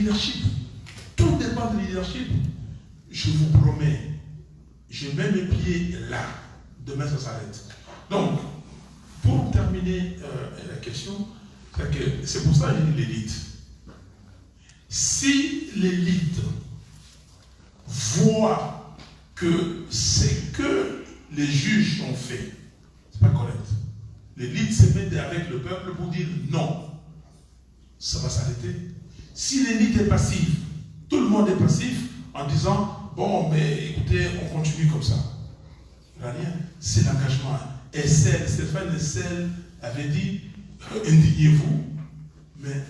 leadership. Tout dépend du leadership. Je vous promets, je mets mes pieds là. Demain, ça s'arrête. Donc, pour terminer la question, c'est pour ça que j'ai dit l'élite. Si l'élite voit que c'est que les juges ont fait, c'est pas correct. L'élite se met avec le peuple pour dire non. Ça va s'arrêter. Si l'élite est passive, tout le monde est passif en disant bon, mais écoutez, on continue comme ça. Rien, c'est l'engagement. Stéphane Essel avait dit indignez-vous, mais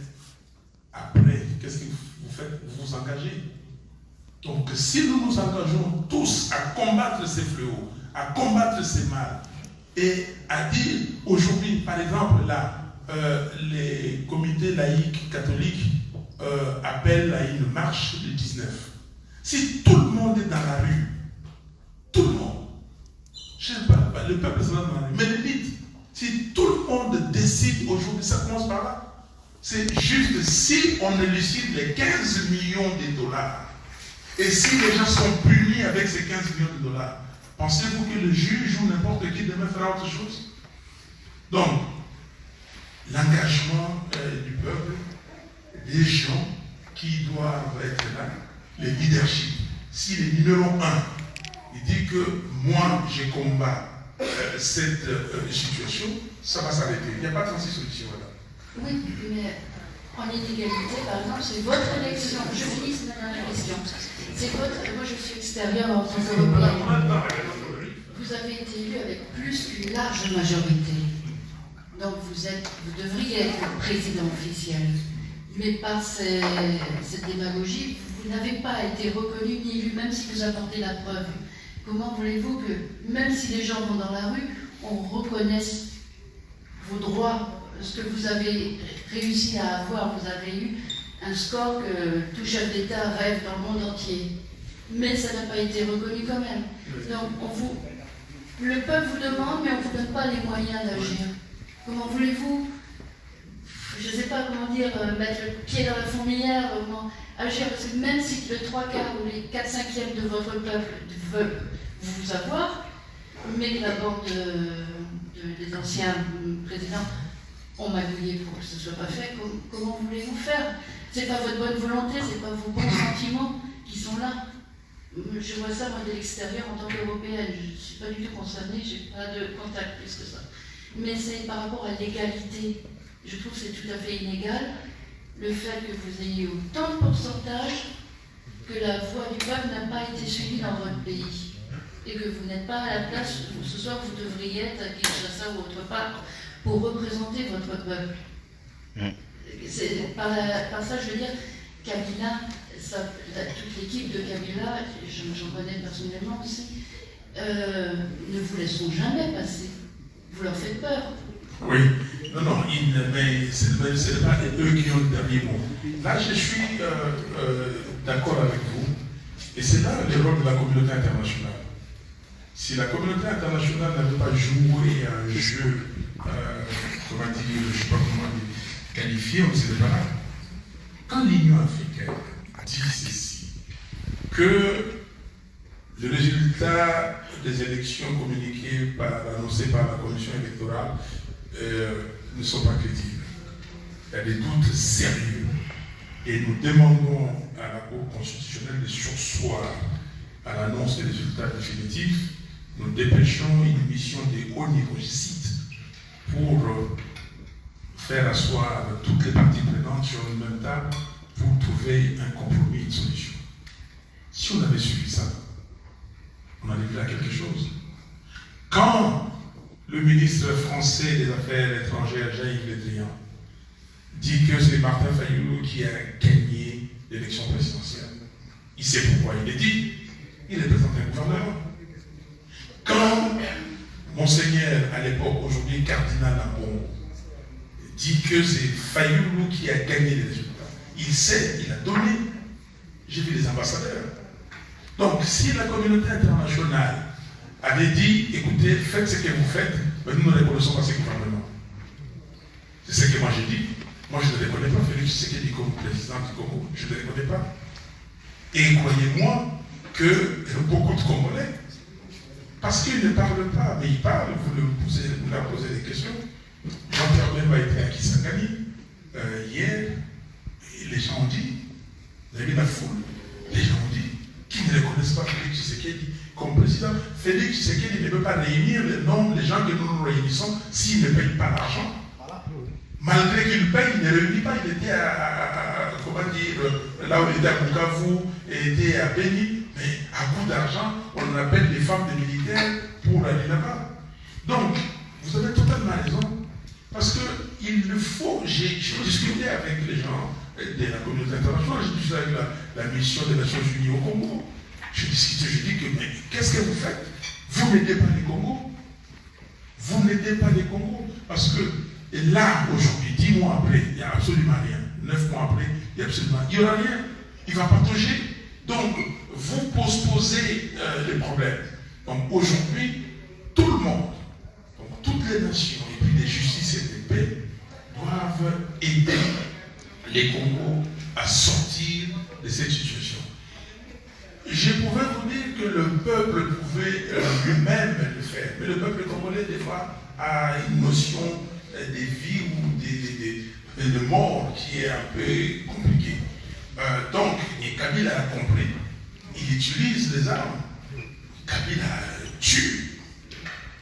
après, qu'est-ce que vous faites? Vous vous engagez. Donc, si nous nous engageons tous à combattre ces fléaux, à combattre ces mal, et à dire aujourd'hui, par exemple, là, les comités laïcs catholiques appellent à une marche le 19. Si tout le monde est dans la rue, tout le monde, je ne sais pas, le peuple sera dans la rue, mais l'élite, si tout le monde décide aujourd'hui, ça commence par là. C'est juste si on élucide les 15 millions de dollars, et si les gens sont punis avec ces 15 millions de dollars, pensez-vous que le juge ou n'importe qui demain fera autre chose? Donc, l'engagement du peuple, des gens qui doivent être là, les leadership. Si le numéro 1, il dit que moi, je combats cette situation, ça va s'arrêter. Il n'y a pas de 36 solutions là. Oui, mais en inégalité, par exemple, c'est votre élection. Je finis cette dernière question. C'est votre. Moi, je suis extérieure en tant qu'Européenne. Vous avez été élu avec plus qu'une large majorité. Donc, vous devriez être le président officiel. Mais par cette démagogie, vous n'avez pas été reconnu ni élu, même si vous apportez la preuve. Comment voulez-vous que, même si les gens vont dans la rue, on reconnaisse vos droits, ce que vous avez réussi à avoir? Vous avez eu un score que tout chef d'État rêve dans le monde entier. Mais ça n'a pas été reconnu quand même. Donc, le peuple vous demande, mais on ne vous donne pas les moyens d'agir. Comment voulez-vous, je ne sais pas comment dire, mettre le pied dans la fourmilière, comment agir? Parce que même si le 3/4 ou les 4/5 de votre peuple veut vous avoir, mais que la bande des anciens présidents ont magouillé pour que ce ne soit pas fait, comment voulez-vous faire? Ce n'est pas votre bonne volonté, ce n'est pas vos bons sentiments qui sont là. Je vois ça, moi, de l'extérieur, en tant qu'Européenne. Je ne suis pas du tout concernée, je n'ai pas de contact plus que ça. Mais c'est par rapport à l'égalité. Je trouve que c'est tout à fait inégal. Le fait que vous ayez autant de pourcentage que la voix du peuple n'a pas été suivie dans votre pays. Et que vous n'êtes pas à la place, ce soir, vous devriez être à Kinshasa ou autre part pour représenter votre peuple. Par ça, je veux dire, Kabila, toute l'équipe de Kabila, j'en connais personnellement aussi, ne vous laisseront jamais passer. Vous leur faites peur. Oui, non, mais ce n'est pas eux qui ont le dernier mot. Là, je suis d'accord avec vous, et c'est là le rôle de la communauté internationale. Si la communauté internationale n'avait pas joué un jeu, comment dire, je ne sais pas comment dire, qualifié, on ne sait pas. Quand l'Union africaine dit ceci, que le résultat des élections annoncées par la commission électorale ne sont pas crédibles. Il y a des doutes sérieux. Et nous demandons à la Cour constitutionnelle de surseoir à l'annonce des résultats définitifs. Nous dépêchons une mission de haut niveau, je cite, pour faire asseoir toutes les parties prenantes sur une même table pour trouver un compromis, une solution. Si on avait suivi ça, on arriverait à quelque chose. Quand le ministre français des Affaires étrangères, Jean-Yves Le Drian, dit que c'est Martin Fayulu qui a gagné l'élection présidentielle, il sait pourquoi il le dit. Il représente un gouvernement. Quand Monseigneur, à l'époque, aujourd'hui cardinal Ambon, dit que c'est Fayulu qui a gagné les résultats, il sait, il a donné. J'ai vu les ambassadeurs. Donc, si la communauté internationale avait dit, écoutez, faites ce que vous faites, ben nous ne reconnaissons pas ce gouvernement. C'est ce que moi j'ai dit. Moi, je ne le connais pas, Félix Tshisekedi comme président du Congo, je ne le connais pas. Et croyez-moi que beaucoup de Congolais, parce qu'ils ne parlent pas, mais ils parlent, vous leur posez des questions. Jean-Pierre Bemba était à Kisangani hier, et les gens ont dit, vous avez vu la foule, les gens ont dit qu'ils ne reconnaissent pas Félix Tshisekedi comme président. Félix Tshisekedi ne peut pas réunir les gens que nous réunissons s'il ne paye pas l'argent. Malgré qu'il paye, il ne réunit pas. Il était comment dire, là où il était à Bukavu, il était à Béni, mais à coup d'argent, on appelle les femmes des militaires pour aller là-bas. Donc, vous avez totalement raison. Parce qu'il faut, j'ai discuté avec les gens de la communauté internationale, j'ai discuté avec la mission des Nations Unies au Congo. Je dis que, mais qu'est-ce que vous faites? Vous n'aidez pas les Congos. Vous n'aidez pas les Congos. Parce que là, aujourd'hui, 10 mois après, il n'y a absolument rien. 9 mois après, il n'y aura rien. Il ne va pas toucher. Donc, vous posposez les problèmes. Donc, aujourd'hui, tout le monde, donc, toutes les nations, et puis les justices et les paix, doivent aider les Congos à sortir de cette situation. Je pouvais vous dire que le peuple pouvait lui-même le faire, mais le peuple congolais, des fois, a une notion de vie ou de mort qui est un peu compliquée. Donc, et Kabila a compris, il utilise les armes. Kabila tue.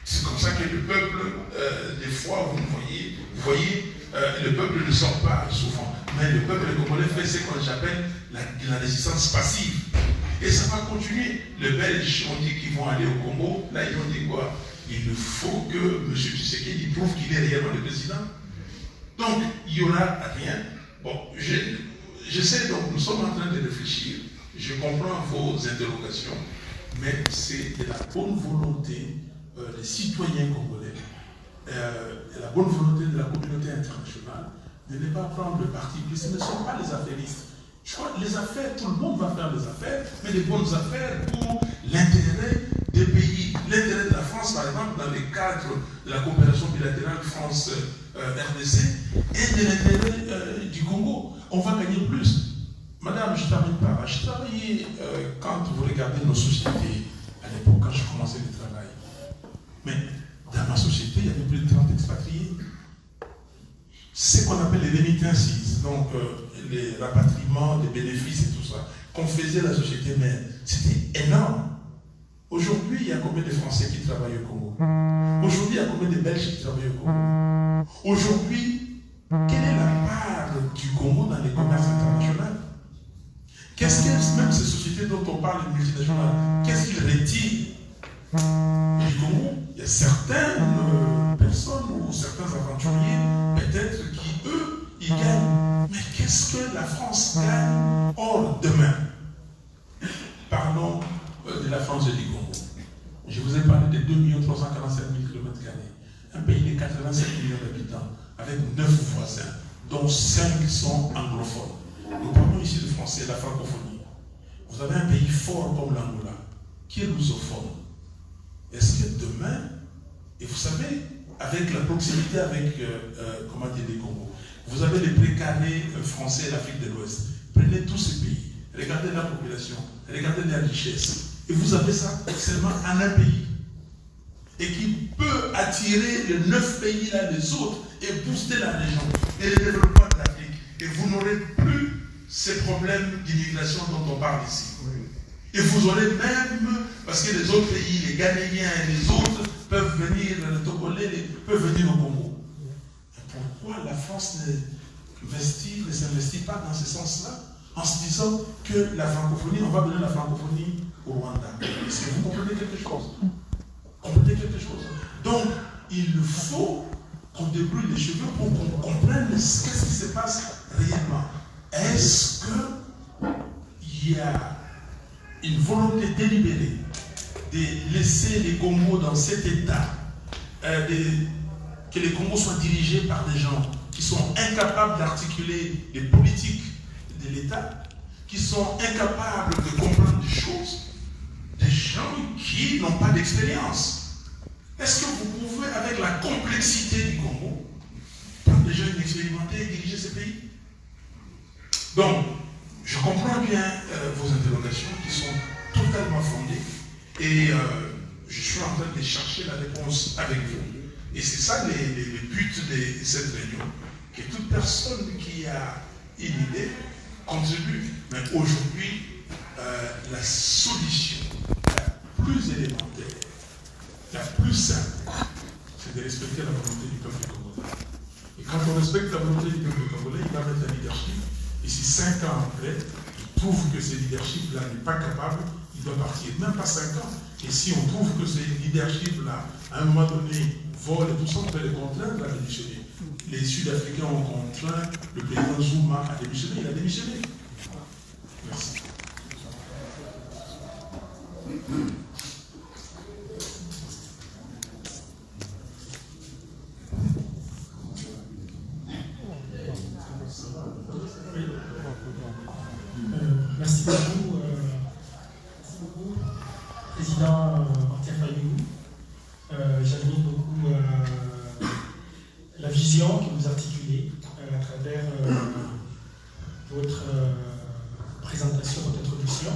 C'est comme ça que le peuple, des fois, vous voyez, le peuple ne sort pas souvent. Mais le peuple congolais fait ce qu'on appelle la résistance passive. Et ça va continuer. Les Belges ont dit qu'ils vont aller au Congo. Là, ils ont dit quoi? Il faut que M. Tshisekedi prouve qu'il est réellement le président. Donc, il n'y aura rien. Bon, je sais, donc, nous sommes en train de réfléchir. Je comprends vos interrogations, mais c'est de la bonne volonté des citoyens congolais, et la bonne volonté de la communauté internationale de ne pas prendre le parti pris. Ce ne sont pas les affairistes. Je crois que les affaires, tout le monde va faire des affaires, mais des bonnes affaires pour l'intérêt des pays. L'intérêt de la France, par exemple, dans le cadre de la coopération bilatérale France-RDC, et de l'intérêt du Congo. On va gagner plus. Madame, je ne termine pas. Je travaillais, quand vous regardez nos sociétés, à l'époque, quand je commençais le travail, mais dans ma société, il y avait plus de 30 expatriés. C'est ce qu'on appelle les remittances, donc les rapatriements des bénéfices et tout ça, qu'on faisait à la société mère. C'était énorme. Aujourd'hui, il y a combien de Français qui travaillent au Congo? Aujourd'hui, il y a combien de Belges qui travaillent au Congo? Aujourd'hui, quelle est la part du Congo dans les commerces internationaux? Qu'est-ce que, même ces sociétés dont on parle, les multinationales, qu'est-ce qu'ils retirent du Congo? Il y a certaines personnes ou certains aventuriers, peut-être, qui, eux, ils gagnent. Mais qu'est-ce que la France gagne? Or, demain, parlons de la France et du Congo. Je vous ai parlé de 2 347 000 km². Un pays de 87 millions d'habitants, avec 9 voisins, dont 5 sont anglophones. Nous parlons ici de français, la francophonie. Vous avez un pays fort comme l'Angola, qui est lusophone. Est-ce que demain, et vous savez, avec la proximité avec, comment dire, les Congo, vous avez les précarés français et l'Afrique de l'Ouest. Prenez tous ces pays, regardez la population, regardez la richesse, et vous avez ça seulement en un pays. Et qui peut attirer les 9 pays là des autres et booster la région et le développement de l'Afrique. Et vous n'aurez plus ces problèmes d'immigration dont on parle ici. Et vous aurez même, parce que les autres pays, les Ghanéens et les autres peuvent venir, les Togolais peuvent venir au Congo. Et pourquoi la France ne s'investit pas dans ce sens-là, en se disant que la francophonie, on va donner la francophonie au Rwanda? Est-ce que vous comprenez quelque chose? Comprenez quelque chose? Donc, il faut qu'on débrouille les cheveux pour qu'on comprenne qu'est-ce qui se passe réellement. Est-ce qu'il y a une volonté délibérée de laisser les Congos dans cet état, que les Congos soient dirigés par des gens qui sont incapables d'articuler les politiques de l'État, qui sont incapables de comprendre des choses, des gens qui n'ont pas d'expérience? Est-ce que vous pouvez, avec la complexité du Congo, prendre des gens inexpérimentés diriger ce pays. Donc, je comprends bien vos interrogations qui sont totalement fondées et je suis en train de chercher la réponse avec vous. Et c'est ça le but de cette réunion, que toute personne qui a une idée contribue. Mais aujourd'hui, la solution la plus élémentaire, la plus simple, c'est de respecter la volonté du peuple congolais. Et quand on respecte la volonté du peuple congolais, il va mettre un leadership. Et si 5 ans après, il trouve que ce leadership-là n'est pas capable, il doit partir. Même pas 5 ans. Et si on trouve que ce leadership-là, à un moment donné, vole et tout ça, on peut les contraindre à démissionner. Les Sud-Africains ont contraint le président Zuma à démissionner. Il a démissionné. Merci. Merci beaucoup, Président Martin Fayou. J'admire beaucoup la vision que vous articulez à travers votre présentation, votre introduction.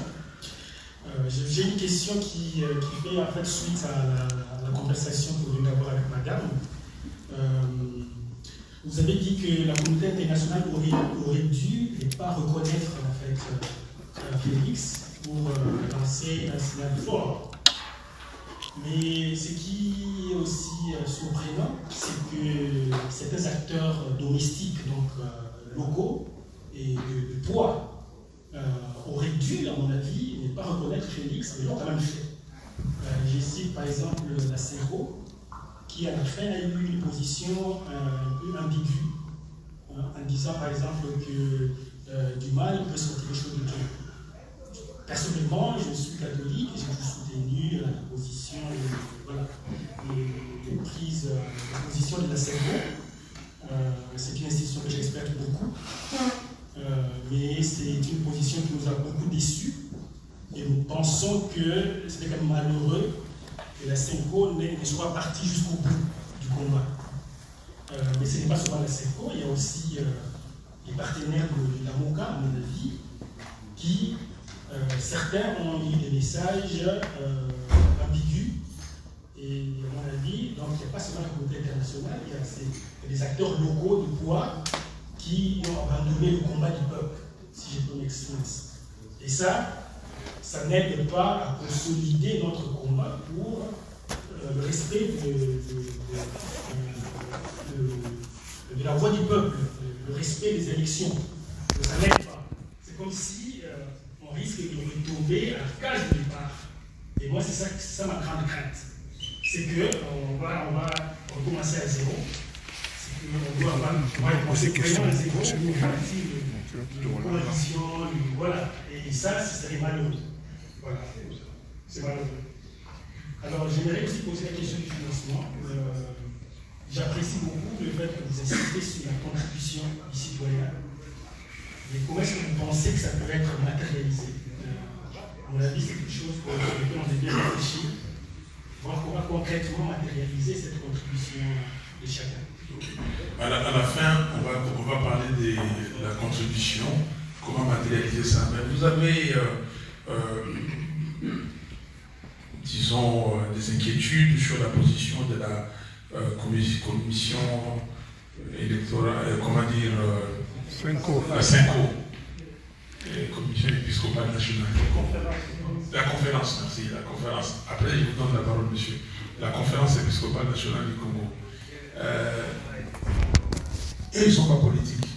J'ai une question qui fait en fait suite à la conversation que vous venez d'avoir avec Madame. Vous avez dit que la communauté internationale aurait dû ne pas reconnaître en fait Félix pour lancer un signal fort. Mais ce qui est aussi surprenant, c'est que certains acteurs domestiques, donc locaux et de poids, auraient dû, à mon avis, ne pas reconnaître Félix, mais l'ont quand même fait. Je cite par exemple la CERO, qui à la fin a eu une position un peu ambiguë, en disant par exemple que du mal peut sortir des choses de Dieu. Personnellement, je suis catholique et j'ai soutenu la position de prise de position de la CERO. C'est une institution que j'experte beaucoup, mais c'est une position qui nous a beaucoup déçus et nous pensons que c'était quand même malheureux que la CENCO ne soit partie jusqu'au bout du combat. Mais ce n'est pas seulement la CENCO, il y a aussi les partenaires de la MOCA, à mon avis, qui, certains ont eu des messages ambigus, et à mon avis, donc il n'y a pas seulement la communauté internationale, il y a des acteurs locaux de poids qui ont abandonné le combat du peuple, si je peux m'exprimer. Et ça n'aide pas à consolider notre combat pour le respect de la voix du peuple, le respect des élections. Ça n'aide pas. C'est comme si on risque de retomber à la case de départ. Et moi, c'est ça ma grande crainte. C'est qu'on va recommencer à zéro. C'est qu'on va recommencer vraiment à zéro pour partir de coalition, voilà. Et ça, ce serait malheureux. Voilà, c'est malheureux. Alors, j'aimerais aussi poser la question du financement. J'apprécie beaucoup le fait que vous insistez sur la contribution du citoyen. Mais comment est-ce que vous pensez que ça peut être matérialisé? À mon avis, c'est quelque chose pour lequel on est bien réfléchi. Voir comment concrètement matérialiser cette contribution de chacun. À la fin, on va parler de la contribution, comment matérialiser ça. Mais vous avez, disons, des inquiétudes sur la position de la commission électorale, comment dire, la CENCO, Commission épiscopale nationale. La conférence, merci, la conférence. Après, je vous donne la parole, monsieur. La conférence épiscopale nationale du Congo. Et ils ne sont pas politiques.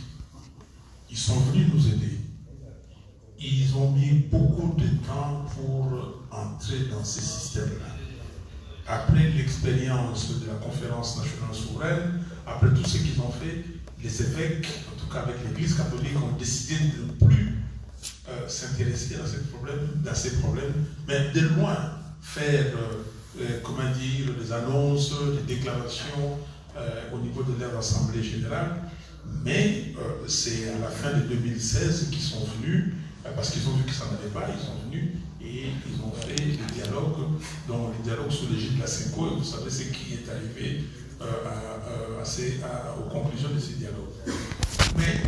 Ils sont venus nous aider. Ils ont mis beaucoup de temps pour entrer dans ces systèmes-là. Après l'expérience de la conférence nationale souveraine, après tout ce qu'ils ont fait, les évêques, en tout cas avec l'Église catholique, ont décidé de ne plus s'intéresser à ces problèmes, mais de loin faire, comment dire, des annonces, des déclarations au niveau de leur assemblée générale. Mais c'est à la fin de 2016 qu'ils sont venus, parce qu'ils ont vu que ça n'allait pas, ils sont venus et ils ont fait le dialogue, donc le dialogue sous l'égide de la CENCO, et vous savez ce qui est arrivé aux conclusions de ces dialogues. Mais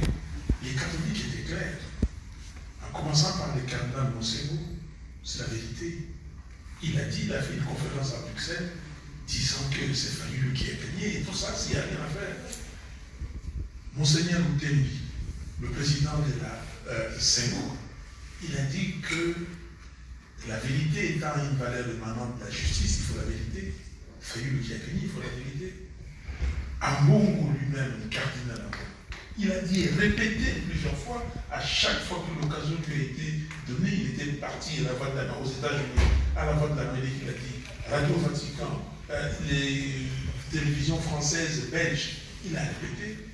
les catholiques étaient clairs, en commençant par le cardinal Monseigneur, c'est la vérité. Il a dit, il a fait une conférence à Bruxelles, disant que c'est Fayulu qui a gagné, et tout ça, s'il n'y a rien à faire. Monseigneur Moutembi, le président de la Sengo, il a dit que la vérité étant une valeur émanante de la justice, il faut la vérité. Fayulu qui a gagné, il faut la vérité. Ambongo lui-même, le cardinal Ambongo, il a dit et répété plusieurs fois, à chaque fois que l'occasion lui a été donnée, il était parti à la voix aux États-Unis, à la voix de l'Amérique, il a dit Radio Vatican, les télévisions françaises, belges, il a répété.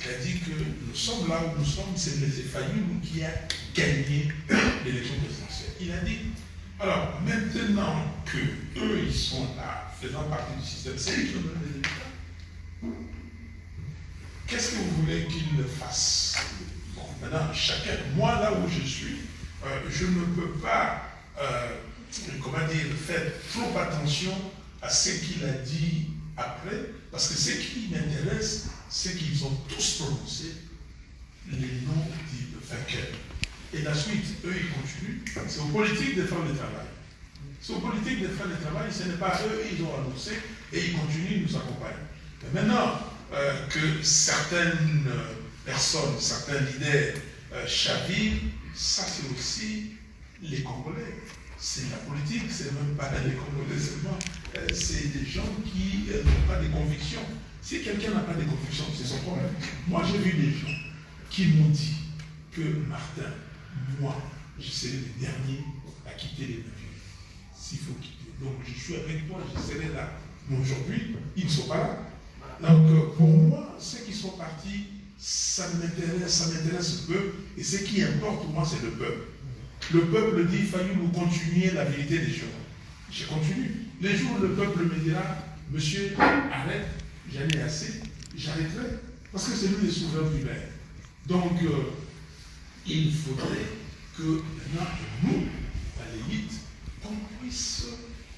Il a dit que nous sommes là où nous sommes, c'est Fayulu qui a gagné l'élection présidentielle. Il a dit, alors maintenant que eux ils sont là, faisant partie du système, c'est eux qui ont donné les résultats. Qu'est-ce que vous voulez qu'ils fassent? Bon, maintenant, chacun, moi là où je suis, je ne peux pas, faire trop attention à ce qu'il a dit après, parce que ce qui m'intéresse, c'est qu'ils ont tous prononcé les noms du vainqueur. Et la suite, eux, ils continuent. C'est aux politiques de faire le travail. C'est aux politiques de faire le travail, ce n'est pas eux, ils ont annoncé, et ils continuent, ils nous accompagnent. Mais maintenant que certaines personnes, certains leaders chavirent, ça c'est aussi les Congolais. C'est la politique, c'est même pas les Congolais seulement. C'est des gens qui n'ont pas de convictions. Si quelqu'un n'a pas de convictions, c'est son problème. Moi, j'ai vu des gens qui m'ont dit que Martin, moi, je serai le dernier à quitter les navires. S'il faut quitter. Donc, je suis avec toi, je serai là. Mais aujourd'hui, ils ne sont pas là. Donc, pour moi, ceux qui sont partis, ça m'intéresse peu. Et ce qui importe pour moi, c'est le peuple. Le peuple dit, Fayulu, vous continuez la vérité des choses. Je continue. Les jours où le peuple me dira, monsieur, arrête, j'en ai assez, j'arrêterai. Parce que c'est lui le souverain primaire. Donc, il faudrait que maintenant, nous, l'élite, qu'on puisse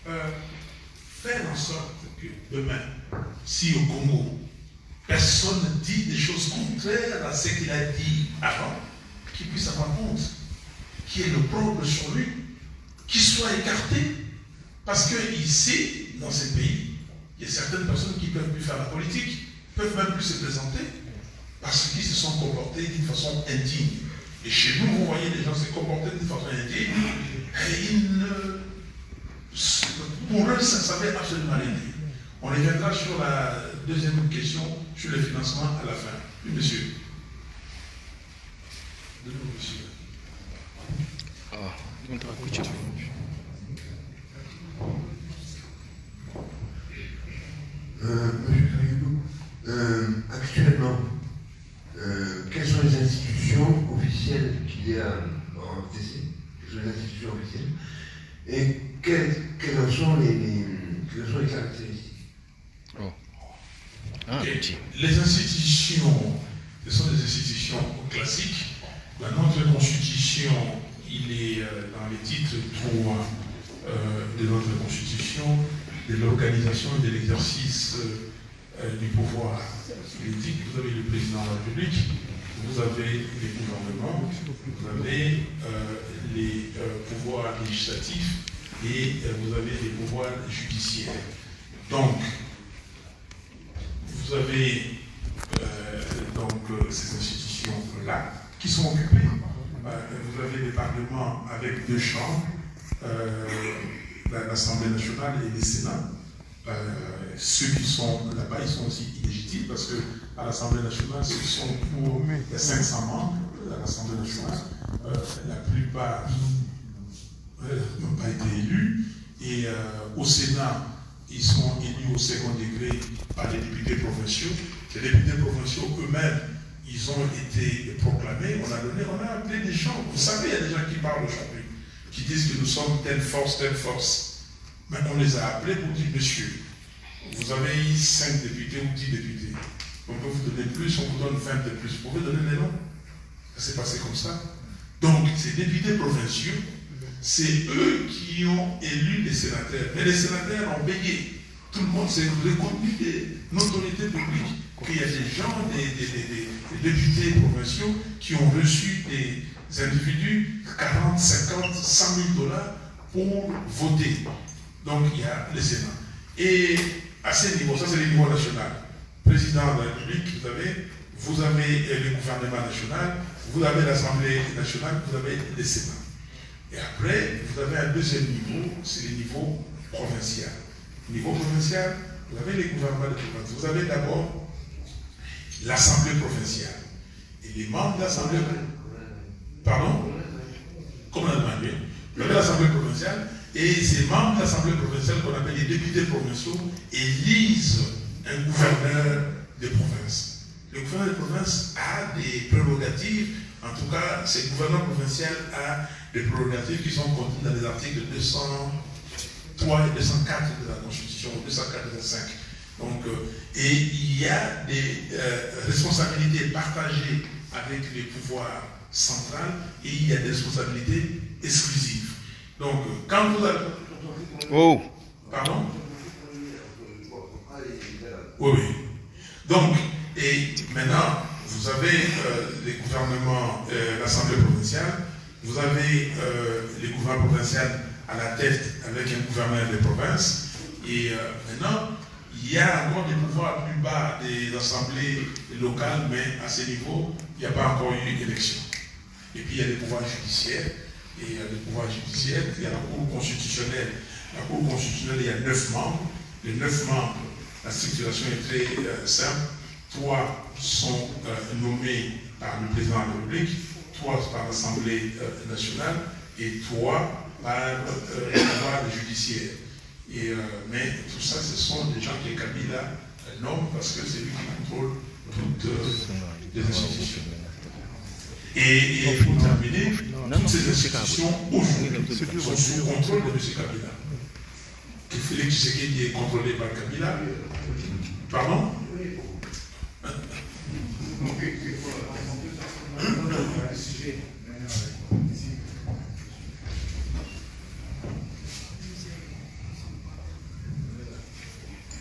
faire en sorte que demain, si au Congo, personne ne dit des choses contraires à ce qu'il a dit avant, qu'il puisse avoir honte, qu'il y ait le propre sur lui, qu'il soit écarté. Parce que ici, dans ce pays, il y a certaines personnes qui ne peuvent plus faire la politique, ne peuvent même plus se présenter, parce qu'ils se sont comportés d'une façon indigne. Et chez nous, vous voyez les gens se comporter d'une façon indigne, et pour eux, ça ne veut absolument rien dire. On reviendra sur la deuxième question, sur le financement à la fin. Oui, monsieur. De nouveau, monsieur. Monsieur Fayulu, actuellement, quelles sont les institutions officielles qu'il y a en RDC? Quelles sont les institutions officielles? Et quelles en sont les caractéristiques? Okay. Les institutions, ce sont des institutions classiques. Notre constitution, il est dans les titres 3 de notre constitution, de l'organisation et de l'exercice du pouvoir politique. Vous avez le président de la République, vous avez les gouvernements, vous avez les pouvoirs législatifs et vous avez les pouvoirs judiciaires. Donc, vous avez ces institutions-là qui sont occupées. Vous avez les parlements avec 2 chambres, l'Assemblée nationale et le Sénat. Ceux qui sont là-bas, ils sont aussi illégitimes parce qu'à l'Assemblée nationale, ce sont pour les 500 membres de l'Assemblée nationale. La plupart n'ont pas été élus. Et au Sénat, ils sont élus au second degré par les députés provinciaux. Les députés provinciaux eux-mêmes, ils ont été proclamés, on a appelé des gens. Vous savez, il y a des gens qui parlent aujourd'hui, qui disent que nous sommes telle force. Mais on les a appelés pour dire, monsieur, vous avez 5 députés ou 10 députés. On peut vous donner plus, on vous donne 20 de plus. Vous pouvez donner les noms? Ça s'est passé comme ça. Donc, ces députés provinciaux, c'est eux qui ont élu les sénateurs. Mais les sénateurs ont payé. tout le monde s'est reconnu des autorités publiques, qu'il y a des gens, des députés provinciaux qui ont reçu des individus 40, 50, 100 000 $ pour voter. Donc il y a le Sénat. Et à ce niveau, ça c'est le niveau national. Président de la République, vous avez le gouvernement national, vous avez l'Assemblée nationale, vous avez le Sénat. Et après, vous avez un deuxième niveau, c'est le niveau provincial. Au niveau provincial, vous avez les gouvernements de province. Vous avez d'abord l'Assemblée provinciale. Et les membres de l'Assemblée... Pardon? Comme on a demandé. Vous avez l'Assemblée provinciale, et ces membres de l'Assemblée provinciale, qu'on appelle les députés provinciaux, élisent un gouverneur de province. Le gouverneur de province a des prérogatives, en tout cas, ce gouverneur provincial a des prérogatives qui sont contenues dans les articles 203 et 204 de la Constitution, 204 et 205. Donc, et il y a des responsabilités partagées avec les pouvoirs centraux et il y a des responsabilités exclusives. Donc, quand vous avez... Oh! Pardon? Oui, oui. Donc, et maintenant, vous avez les gouvernements, l'Assemblée provinciale, vous avez les gouvernements provinciaux à la tête avec un gouverneur des provinces, et maintenant, il y a encore des pouvoirs plus bas des assemblées locales, mais à ce niveau, il n'y a pas encore eu d'élection. Et puis, il y a des pouvoirs judiciaires, et il y a des pouvoirs judiciaires, il y a la Cour constitutionnelle. La Cour constitutionnelle, il y a 9 membres. Les 9 membres, la structuration est très simple. 3 sont nommés par le président de la République, 3 par l'Assemblée nationale et 3 par le pouvoir judiciaire. Et, mais tout ça, ce sont des gens qui Kabila nomme parce que c'est lui qui contrôle toutes les institutions. Et pour terminer, toutes ces institutions aujourd'hui sont sous contrôle de M. Kabila. Que Félix Tshisekedi est contrôlé par Kabila. Pardon?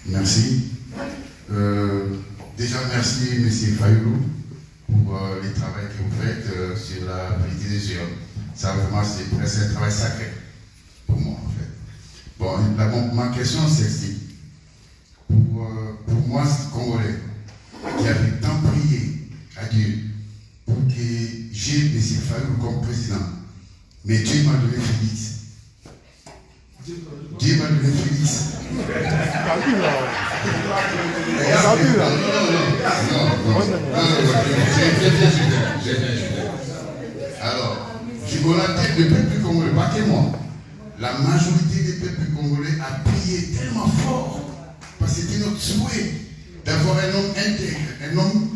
Merci. Déjà, merci, M. Fayoulou, pour le travail que vous faites sur la vérité des géants. Ça, vraiment, c'est presque un travail sacré pour moi, en fait. Bon, ma question, c'est pour moi, ce Congolais qui avait tant prié à Dieu pour que j'ai M. Fayoulou comme président, mais Dieu m'a donné Félix. Dieu m'a donné Félix. Alors, on a tête le peuple congolais, pas que moi. La majorité des peuples congolais a prié tellement fort, parce que c'était notre souhait d'avoir un homme intègre, un homme,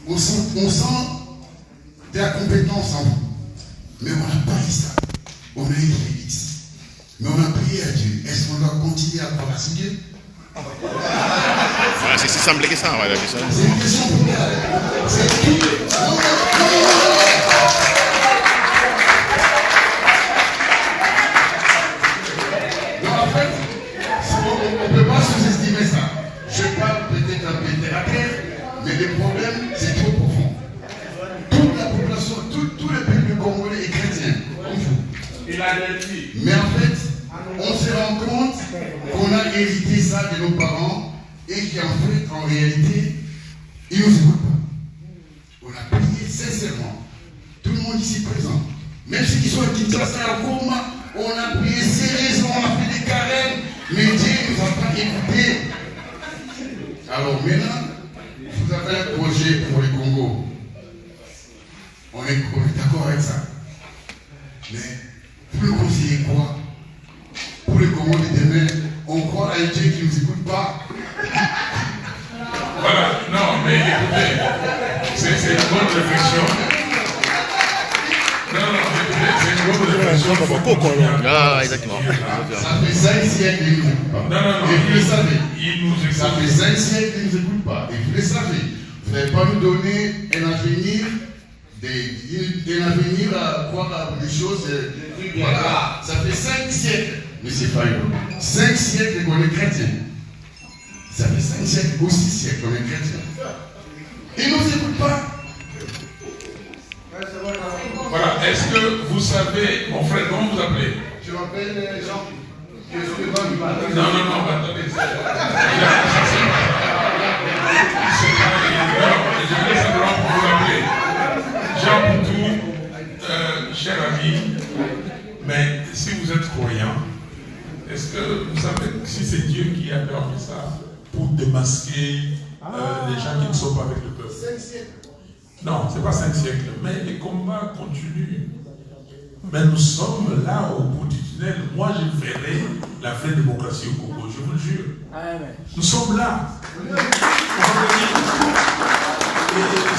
on sent de la compétence en vous. Mais on n'a pas eu ça. On a eu Félix. Mais on a prié à Dieu. Est-ce qu'on doit continuer à croire à ce Dieu? C'est si simple que ça, on va dire ça. C'est une question pour moi. C'est tout. Non, en fait, on ne peut pas sous-estimer ça. Je parle peut-être un peu terre à terre, mais le problème, c'est trop profond. Toute la population, tout le peuple congolais est chrétien, comme vous. Mais en fait, on se rend compte qu'on a hérité ça de nos parents et qu'en réalité, ils ne nous écoutent pas. On a prié sincèrement. Tout le monde ici présent. Même ceux qui sont à Kinshasa, à Goma, on a prié sérieusement, on a fait des carèmes, mais Dieu ne nous a pas écoutés. Alors maintenant, vous avez un projet pour le Congo. On est d'accord avec ça. Mais vous le conseillez quoi? Pour le Congo de demain, on croit à un Dieu qui ne nous écoute pas. Voilà, non, mais écoutez, c'est une bonne réflexion. Non, écoutez, c'est une bonne réflexion. Ah, exactement. Ça fait 5 siècles qu'ils ne nous écoutent pas. Non, et vous le savez. Ils nous écoutent. Ça fait 5 siècles qu'ils ne nous écoutent pas. Et vous le savez. Vous n'allez pas nous donner un avenir, à croire des choses. Voilà. Ça fait 5 siècles, M. Fayoulou. 5 siècles qu'on est chrétien. Ça fait 5 siècles ou 6 siècles qu'on est chrétien. Ils ne nous écoutent pas. Voilà, est-ce que vous savez, mon frère, comment vous appelez? Je m'appelle Jean. Non, attendez. Je voulais simplement vous rappeler. Jean Poutou, cher ami, mais si vous êtes croyant, est-ce que vous savez si c'est Dieu qui a permis ça pour démasquer les gens qui ne sont pas avec le peuple? 5 siècles. Non, ce n'est pas 5 siècles, mais les combats continuent. Mais nous sommes là au bout du tunnel. Moi, je verrai la vraie démocratie au Congo, je vous le jure. Nous sommes là. Et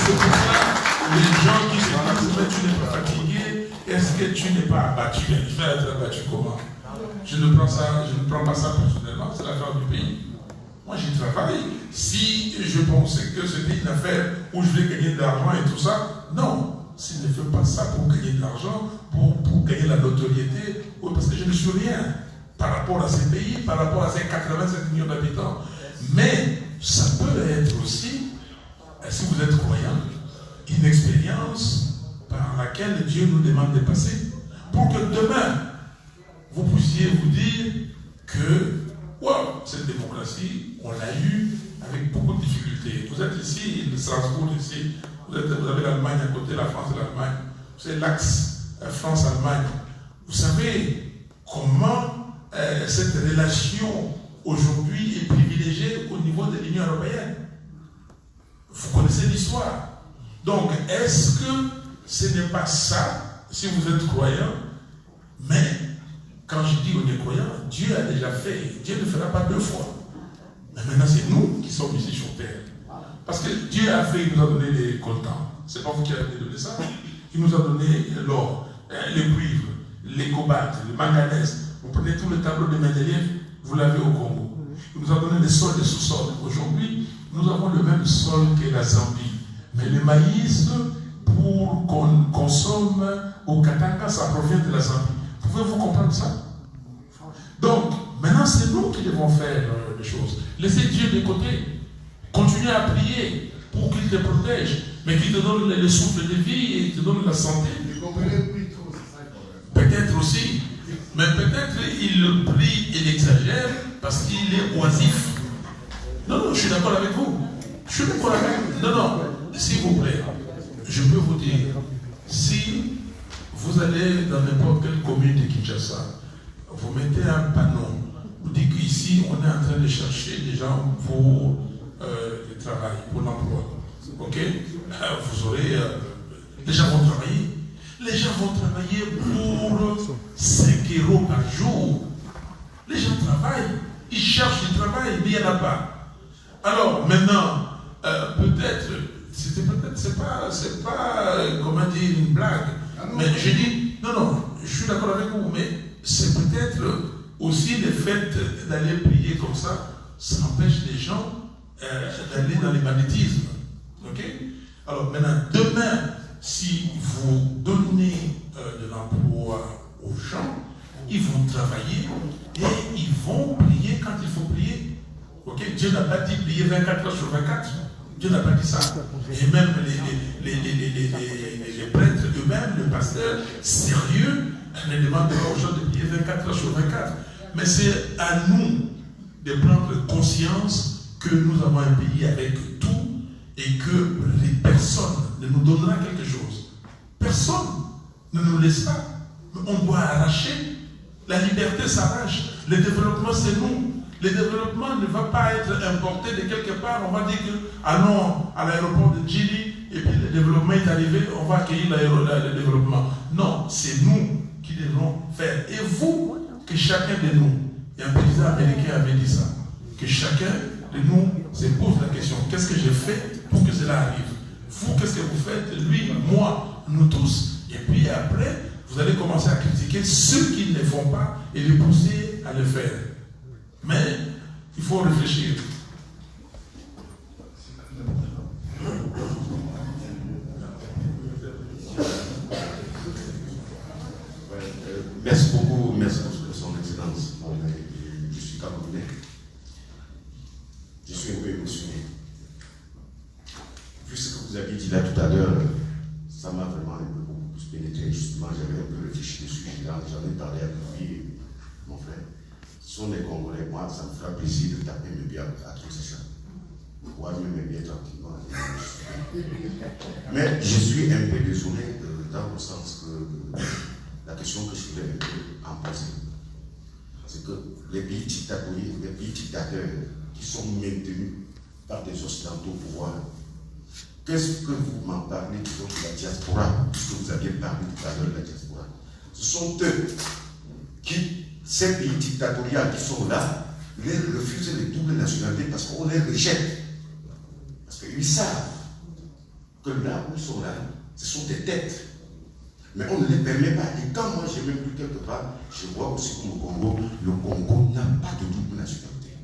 c'est pour ça, les gens qui se disent, mais tu n'es pas fatigué, est-ce que tu n'es pas abattu? Tu vas être abattu comment? Je ne prends pas ça personnellement, c'est l'affaire du pays. Moi, j'y travaille. Si je pensais que c'était une affaire où je vais gagner de l'argent et tout ça, non. Si je ne fais pas ça pour gagner de l'argent, pour gagner la notoriété, oui, parce que je ne suis rien par rapport à ces pays, par rapport à ces 85 millions d'habitants. Mais ça peut être aussi, si vous êtes croyant, une expérience par laquelle Dieu nous demande de passer pour que demain, vous puissiez vous dire que wow, cette démocratie, on l'a eue avec beaucoup de difficultés. Vous êtes ici, de Strasbourg, ici, vous avez l'Allemagne à côté, la France et l'Allemagne. C'est l'axe France-Allemagne. Vous savez comment cette relation aujourd'hui est privilégiée au niveau de l'Union européenne. Vous connaissez l'histoire. Donc, est-ce que ce n'est pas ça, si vous êtes croyant, mais quand je dis on est croyant, Dieu a déjà fait. Dieu ne fera pas 2 fois. Mais maintenant, c'est nous qui sommes ici sur terre. Parce que Dieu a fait, il nous a donné les coltans. C'est pas vous qui avez donné ça. Il nous a donné l'or, le cuivre, les cobaltes, le manganèse. Vous prenez tout le tableau de Mendeleïev, vous l'avez au Congo. Il nous a donné les sols et sous-sols. Aujourd'hui, nous avons le même sol que la Zambie. Mais le maïs, pour qu'on consomme au Katanga, ça provient de la Zambie. Pouvez-vous comprendre ça? Donc, maintenant, c'est nous qui devons faire les choses. Laissez Dieu de côté. Continuez à prier pour qu'il te protège, mais qu'il te donne le souffle de vie et qu'il te donne la santé. Peut-être aussi, mais peut-être il prie et il exagère parce qu'il est oisif. Non, je suis d'accord avec vous. Je suis d'accord avec vous. Non, s'il vous plaît, je peux vous dire, si vous allez dans n'importe quelle commune de Kinshasa, vous mettez un panneau, vous dites qu'ici, on est en train de chercher des gens pour le travail, pour l'emploi. Ok? Vous aurez... les gens vont travailler. Les gens vont travailler pour 5 € par jour. Les gens travaillent. Ils cherchent du travail, mais il n'y en a pas. Alors, maintenant, peut-être, c'est pas, comment dire, une blague. Mais je dis, non, je suis d'accord avec vous, mais c'est peut-être aussi le fait d'aller prier comme ça empêche les gens d'aller dans les banditismes. Ok? Alors maintenant, demain, si vous donnez de l'emploi aux gens, ils vont travailler et ils vont prier quand il faut prier. Ok? Dieu n'a pas dit prier 24 heures sur 24. Dieu n'a pas dit ça. Et même les prêtres eux-mêmes, les pasteurs sérieux, ne demandent pas aux gens de prier 24 heures sur 24. Mais c'est à nous de prendre conscience que nous avons un pays avec tout et que les personnes ne nous donnera quelque chose. Personne ne nous laisse pas. On doit arracher. La liberté s'arrache. Le développement, c'est nous. Le développement ne va pas être importé de quelque part. On va dire que allons à l'aéroport de Djili et puis le développement est arrivé, on va accueillir le développement. Non, c'est nous qui devons faire. Et vous, que chacun de nous, et un président américain avait dit ça, que chacun de nous se pose la question, qu'est-ce que j'ai fait pour que cela arrive? Vous, qu'est-ce que vous faites? Lui, moi, nous tous. Et puis après, vous allez commencer à critiquer ceux qui ne le font pas et les pousser à le faire. Mais il faut réfléchir. Merci beaucoup, merci pour son excellence. Je suis camerounais. ça m'a vraiment un peu beaucoup plus pénétré. Justement, j'avais un peu réfléchi dessus. J'en ai parlé avec lui et mon frère. Ce sont des Congolais. Moi, ça me fera plaisir de taper mes biens à tous ces gens. Moi, je me mets bien tranquillement. Mais je suis un peu désolé dans le sens que la question que je voulais un peu en poser, c'est que les pays dictatoriaux, les pays dictateurs qui sont maintenus par des occidentaux au pouvoir, qu'est-ce que vous m'en parlez disons, de la diaspora, puisque vous aviez parlé tout à l'heure de la diaspora? Ce sont eux qui, ces pays dictatoriaux qui sont là, les refusent les doubles nationalités parce qu'on les rejette. Parce qu'ils savent que là où ils sont là, ce sont des têtes. Mais on ne les permet pas. Et quand moi j'ai même vu quelque part, je vois aussi qu'au Congo, le Congo n'a pas de double nationalité.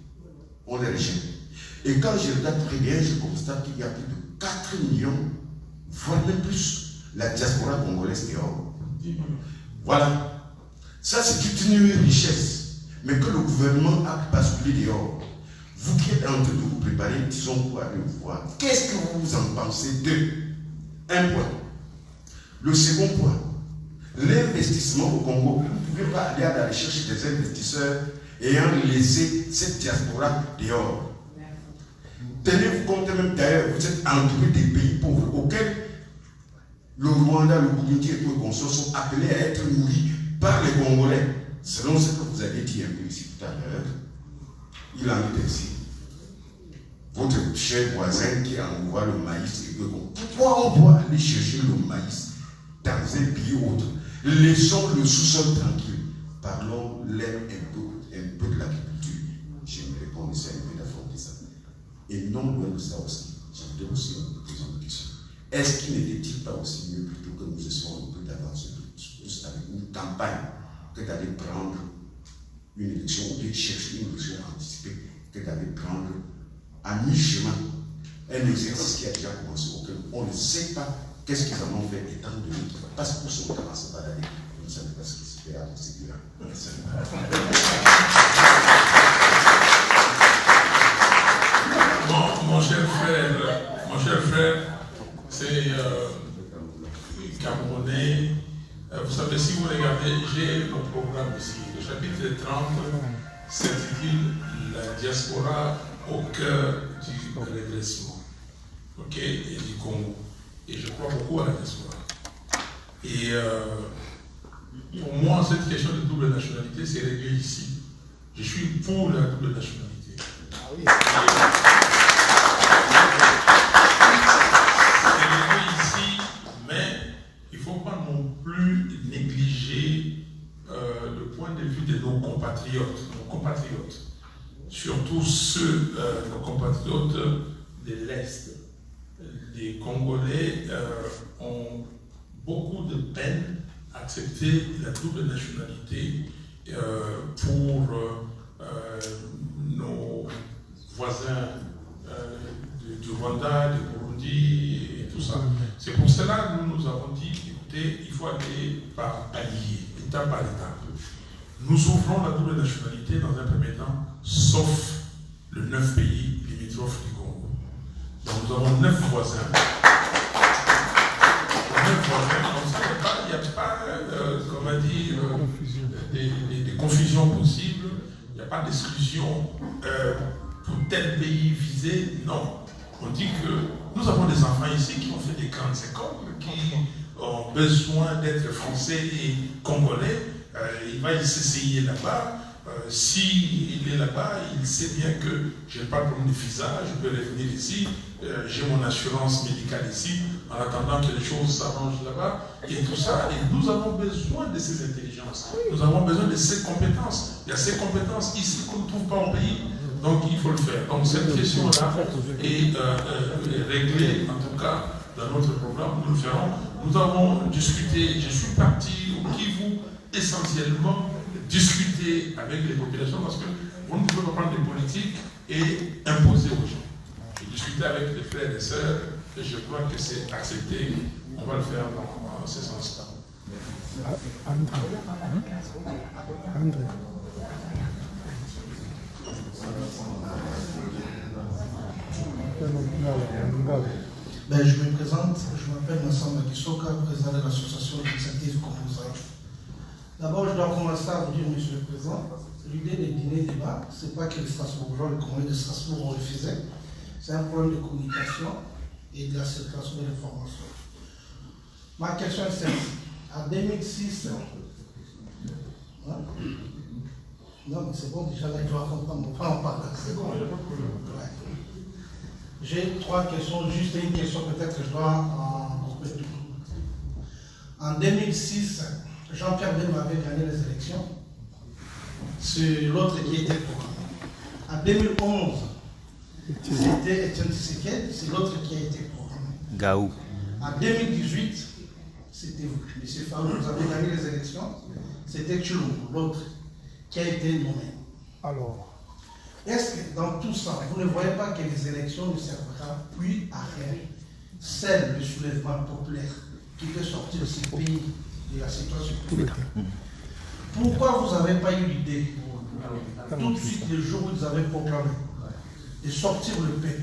On les rejette. Et quand je regarde très bien, je constate qu'il y a plus de 4 millions, voire même plus, la diaspora congolaise qui est hors. Voilà. Ça, c'est toute une richesse. Mais que le gouvernement a basculé dehors. Vous qui êtes en train de vous préparer, disons, pour aller voir, qu'est-ce que vous en pensez d'eux? Un point. Le second point, l'investissement au Congo. Vous ne pouvez pas aller à la recherche des investisseurs ayant laissé cette diaspora dehors. Tenez-vous compte même d'ailleurs, vous êtes entouré des pays pauvres auxquels le Rwanda, le Burundi et tous les consorts sont appelés à être nourris par les Congolais. Selon ce que vous avez dit un peu ici tout à l'heure, il en est ainsi. Votre cher voisin qui envoie le maïs, pourquoi on doit aller chercher le maïs dans un pays autre? Laissons le sous-sol tranquille. Parlons-leur un peu de l'agriculture. Je me réponds ici un peu d'affronter ça. Et non loin de ça aussi, je voudrais aussi vous poser une question. Est-ce qu'il n'était-il pas aussi mieux plutôt que nous essayons un peu d'avancer plus avec une campagne que d'aller prendre une élection ou de chercher une élection anticipée que d'aller prendre à mi-chemin un exercice qui a déjà commencé auquel on ne sait pas qu'est-ce qu'ils en ont fait étant donné qu'ils ne passent pour son commencé par l'année. On ne savait pas ce qui se fait avant ces deux-là. Mon cher frère, c'est Camerounais. Vous savez, si vous regardez, j'ai mon programme ici. Le chapitre 30 s'intitule La diaspora au cœur du redressement, ok, et du Congo. Et je crois beaucoup à la diaspora. Et pour moi, cette question de double nationalité, c'est réglé ici. Je suis pour la double nationalité. Ah oui. C'est réglé ici, mais il ne faut pas non plus négliger le point de vue de nos compatriotes. Surtout ceux, nos compatriotes de l'Est. Les Congolais ont beaucoup de peine à accepter la double nationalité pour nos voisins du Rwanda, du Burundi et tout ça. C'est pour cela que nous avons dit, écoutez, il faut aller par palier, étape par étape. Nous ouvrons la double nationalité dans un premier temps, sauf les 9 pays limitrophes du Congo. Donc nous avons 9 voisins. 9 voisins, donc il n'y a pas comment dire, des confusions possibles, il n'y a pas d'exclusion pour tel pays visé, non. On dit que nous avons des enfants ici qui ont fait des grandes écoles, qui ont besoin d'être français et congolais. Il va s'essayer là-bas. S'il est là-bas, il sait bien que je n'ai pas de problème de visa, je peux revenir ici, j'ai mon assurance médicale ici, en attendant que les choses s'arrangent là-bas, et tout ça. Et nous avons besoin de ces intelligences, nous avons besoin de ces compétences. Il y a ces compétences ici qu'on ne trouve pas au pays, donc il faut le faire. Donc cette question-là est réglée, en tout cas, dans notre programme, nous le ferons. Nous avons discuté, je suis parti au Kivu essentiellement discuter avec les populations parce que vous ne pouvez pas prendre des politiques et imposer aux gens. J'ai discuté avec les frères et sœurs et je crois que c'est accepté. On va le faire dans ce sens-là. André. Ben, je me présente, je m'appelle Massamba Kisoka, président de l'association d'initiative composante. D'abord, je dois commencer à vous dire, Monsieur le Président, l'idée des dîners-débats, ce n'est pas que les Strasbourgeois, le Congrès de Strasbourg ont refusé, c'est un problème de communication et de la circulation de l'information. Ma question est celle-ci. En 2006, hein? Non, mais c'est bon, déjà là, je dois comprendre, on va en parler. C'est bon. Ouais. J'ai 3 questions, juste une question peut-être que je dois en compléter. En 2006, Jean-Pierre Bemba avait gagné les élections. C'est l'autre qui était programmé. En 2011, c'était Etienne Tshisekedi, c'est l'autre qui a été programmé. Gaou. En 2018, c'était vous. M. Faoul, vous avez gagné les élections. C'était Tchilou, l'autre, qui a été nommé. Alors, est-ce que dans tout ça, vous ne voyez pas que les élections ne serviront plus à rien? C'est le soulèvement populaire qui peut sortir ce pays de la situation. Pourquoi vous n'avez pas eu l'idée, tout de suite le jour où vous avez proclamé, de sortir le peuple?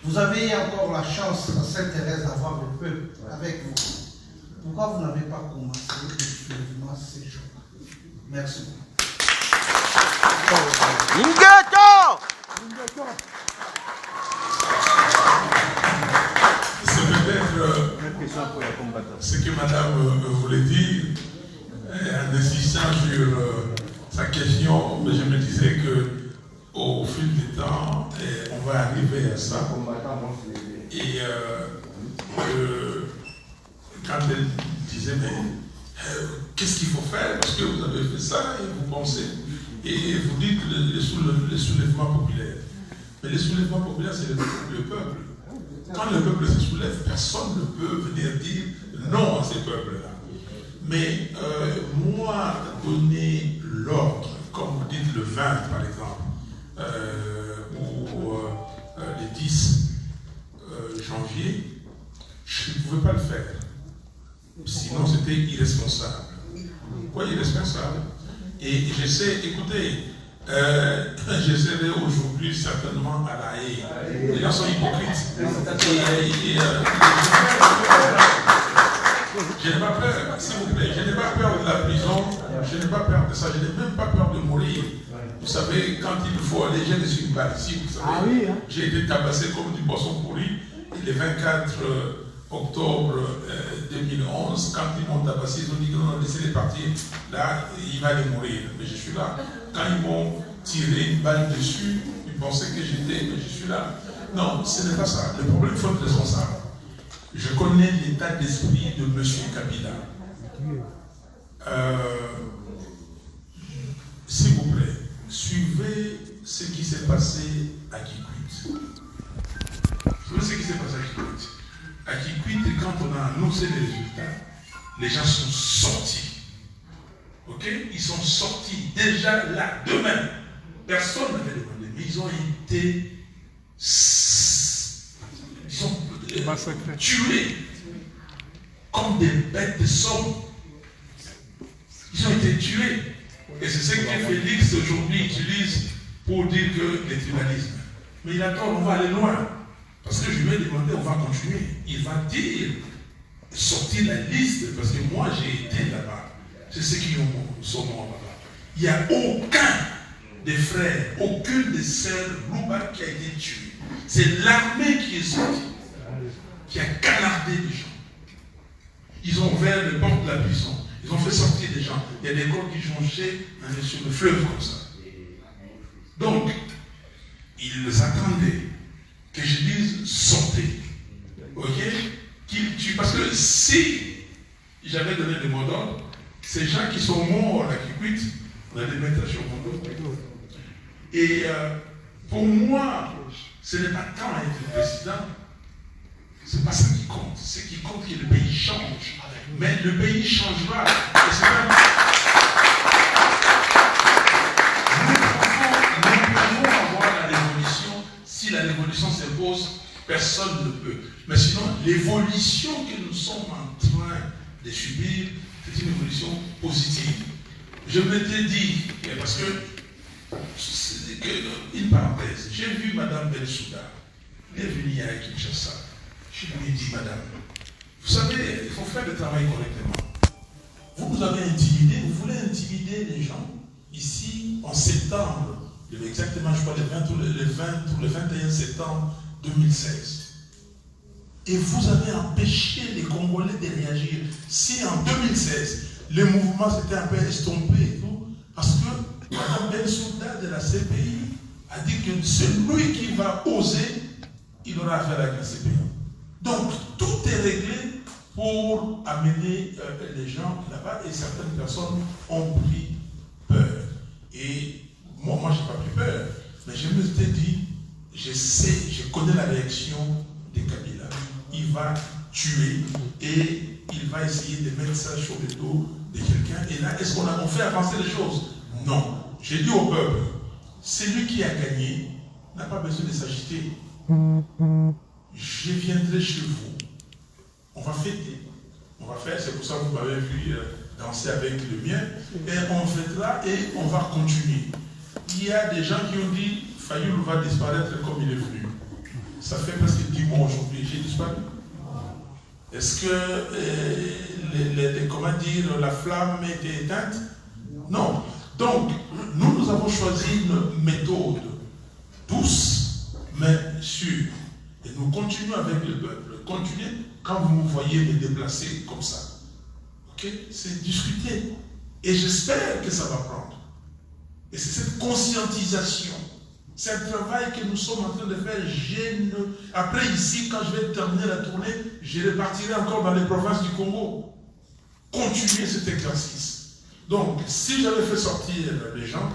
Vous avez encore la chance à Sainte-Thérèse d'avoir le peuple avec vous. Pourquoi vous n'avez pas commencé le soulèvement ces jours? Merci beaucoup. C'est peut-être ce que madame voulait dire en insistant sur sa question, mais je me disais que au fil du temps, on va arriver à ça. Et quand elle disait, mais qu'est-ce qu'il faut faire? Parce que vous avez fait ça et vous pensez. Et vous dites le soulèvement populaire. Mais le soulèvement populaire, c'est le peuple. Quand le peuple se soulève, personne ne peut venir dire non à ces peuples-là. Mais moi, donner l'ordre, comme vous dites le 20 par exemple, ou le 10 janvier, je ne pouvais pas le faire. Sinon, c'était irresponsable. Pourquoi irresponsable? Et j'essaie, écoutez, j'essaierai aujourd'hui certainement à la haie. Les gens sont hypocrites. Je n'ai pas peur, s'il vous plaît, je n'ai pas peur de la prison, je n'ai pas peur de ça, je n'ai même pas peur de mourir. Vous savez, quand il faut aller, j'ai des une balle ici, vous savez, j'ai été tabassé comme du poisson pourri, et le 24 octobre 2011, quand ils m'ont tabassé, ils ont dit que non, laissez-les partir, là, il va aller mourir. Mais je suis là. Quand ils m'ont tiré une balle dessus, ils pensaient que j'étais, mais je suis là. Non, ce n'est pas ça. Le problème, il faut être responsable. Je connais l'état d'esprit de M. Kabila. S'il vous plaît, suivez ce qui s'est passé à Kikwit. Suivez ce qui s'est passé à Kikwit. À Kikwit, quand on a annoncé les résultats, les gens sont sortis. Ok? Ils sont sortis déjà là, demain. Personne n'avait demandé, mais ils ont été tués comme des bêtes de somme. Ils ont été tués. Et c'est ce que Félix aujourd'hui utilise pour dire que le tribalisme. Mais il attend, on va aller loin. Parce que je lui ai demandé, on va continuer. Il va dire, sortir la liste, parce que moi j'ai été là-bas. C'est ceux qui sont morts là-bas. Il n'y a aucun des frères, aucune des sœurs Louba qui a été tuée. C'est l'armée qui est sortie, qui a canardé les gens. Ils ont ouvert les portes de la prison. Ils ont fait sortir des gens. Il y a des corps qui jonchaient sur le fleuve comme ça. Donc, ils attendaient que je dise sortez. Ok? Qu'ils tuent. Parce que si j'avais donné le mot d'ordre, ces gens qui sont morts à Kikwit, on allait les mettre sur mon dos. Et pour moi, ce n'est pas tant être président. Ce n'est pas ça qui compte. Ce qui compte, c'est que le pays change. Mais le pays changera. Et c'est même... Nous pouvons avoir la révolution. Si la révolution s'impose, personne ne peut. Mais sinon, l'évolution que nous sommes en train de subir, c'est une évolution positive. Je m'étais dit, parce que, une parenthèse, j'ai vu Mme Bensouda, elle est venue à Kinshasa. Je lui ai dit, madame, vous savez, il faut faire le travail correctement. Vous nous avez intimidés, vous voulez intimider les gens ici en septembre, exactement, je crois, le 21 septembre 2016. Et vous avez empêché les Congolais de réagir. Si en 2016, le mouvement s'était un peu estompé et tout, parce que Mme Bensouda de la CPI a dit que celui qui va oser, il aura affaire avec la CPI. Donc, tout est réglé pour amener les gens là-bas et certaines personnes ont pris peur. Et moi je n'ai pas pris peur, mais je me suis dit, je connais la réaction de Kabila. Il va tuer et il va essayer de mettre ça sur le dos de quelqu'un. Et là, est-ce qu'on fait avancer les choses? Non. J'ai dit au peuple, celui qui a gagné n'a pas besoin de s'agiter. Je viendrai chez vous. On va fêter. On va faire, c'est pour ça que vous m'avez vu danser avec le mien. Et on fêtera et on va continuer. Il y a des gens qui ont dit, Fayoul va disparaître comme il est venu. Ça fait presque 10 mois aujourd'hui, j'ai disparu. Est-ce que comment dire, la flamme était éteinte? Non. Donc, nous avons choisi une méthode douce, mais sûre. Et nous continuons avec le peuple. Continuez quand vous me voyez me déplacer comme ça. Ok? C'est discuter. Et j'espère que ça va prendre. Et c'est cette conscientisation. C'est un travail que nous sommes en train de faire. Après ici, quand je vais terminer la tournée, je repartirai encore dans les provinces du Congo. Continuer cet exercice. Donc, si j'avais fait sortir les gens,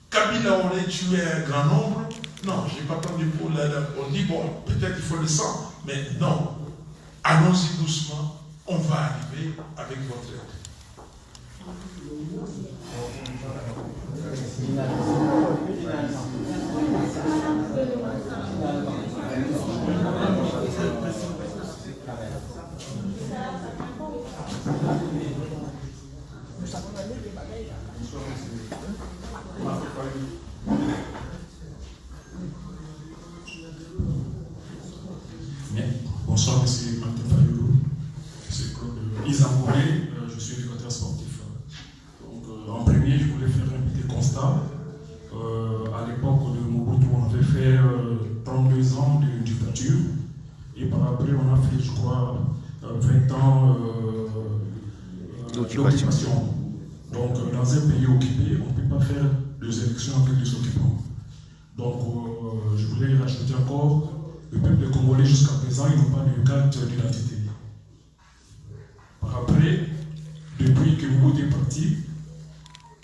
Kabila aurait tué un grand nombre. Non, je n'ai pas pris pour la. On dit, bon, peut-être il faut le sang, mais non. Allons-y doucement, on va arriver avec votre aide. Bonsoir, monsieur Martin Fayoulou. C'est Claude Isangoré, je suis éducateur sportif. Donc, en premier, je voulais faire un petit constat. À l'époque de Mobutu, on avait fait 32 ans de dictature. Et par après, on a fait, je crois, 20 ans d'occupation. Donc, dans un pays occupé, on ne peut pas faire des élections avec des occupants. Donc, je voulais rajouter encore, le peuple congolais jusqu'à présent, ils n'ont pas de carte d'identité. Par après, depuis que Mobutu est parti,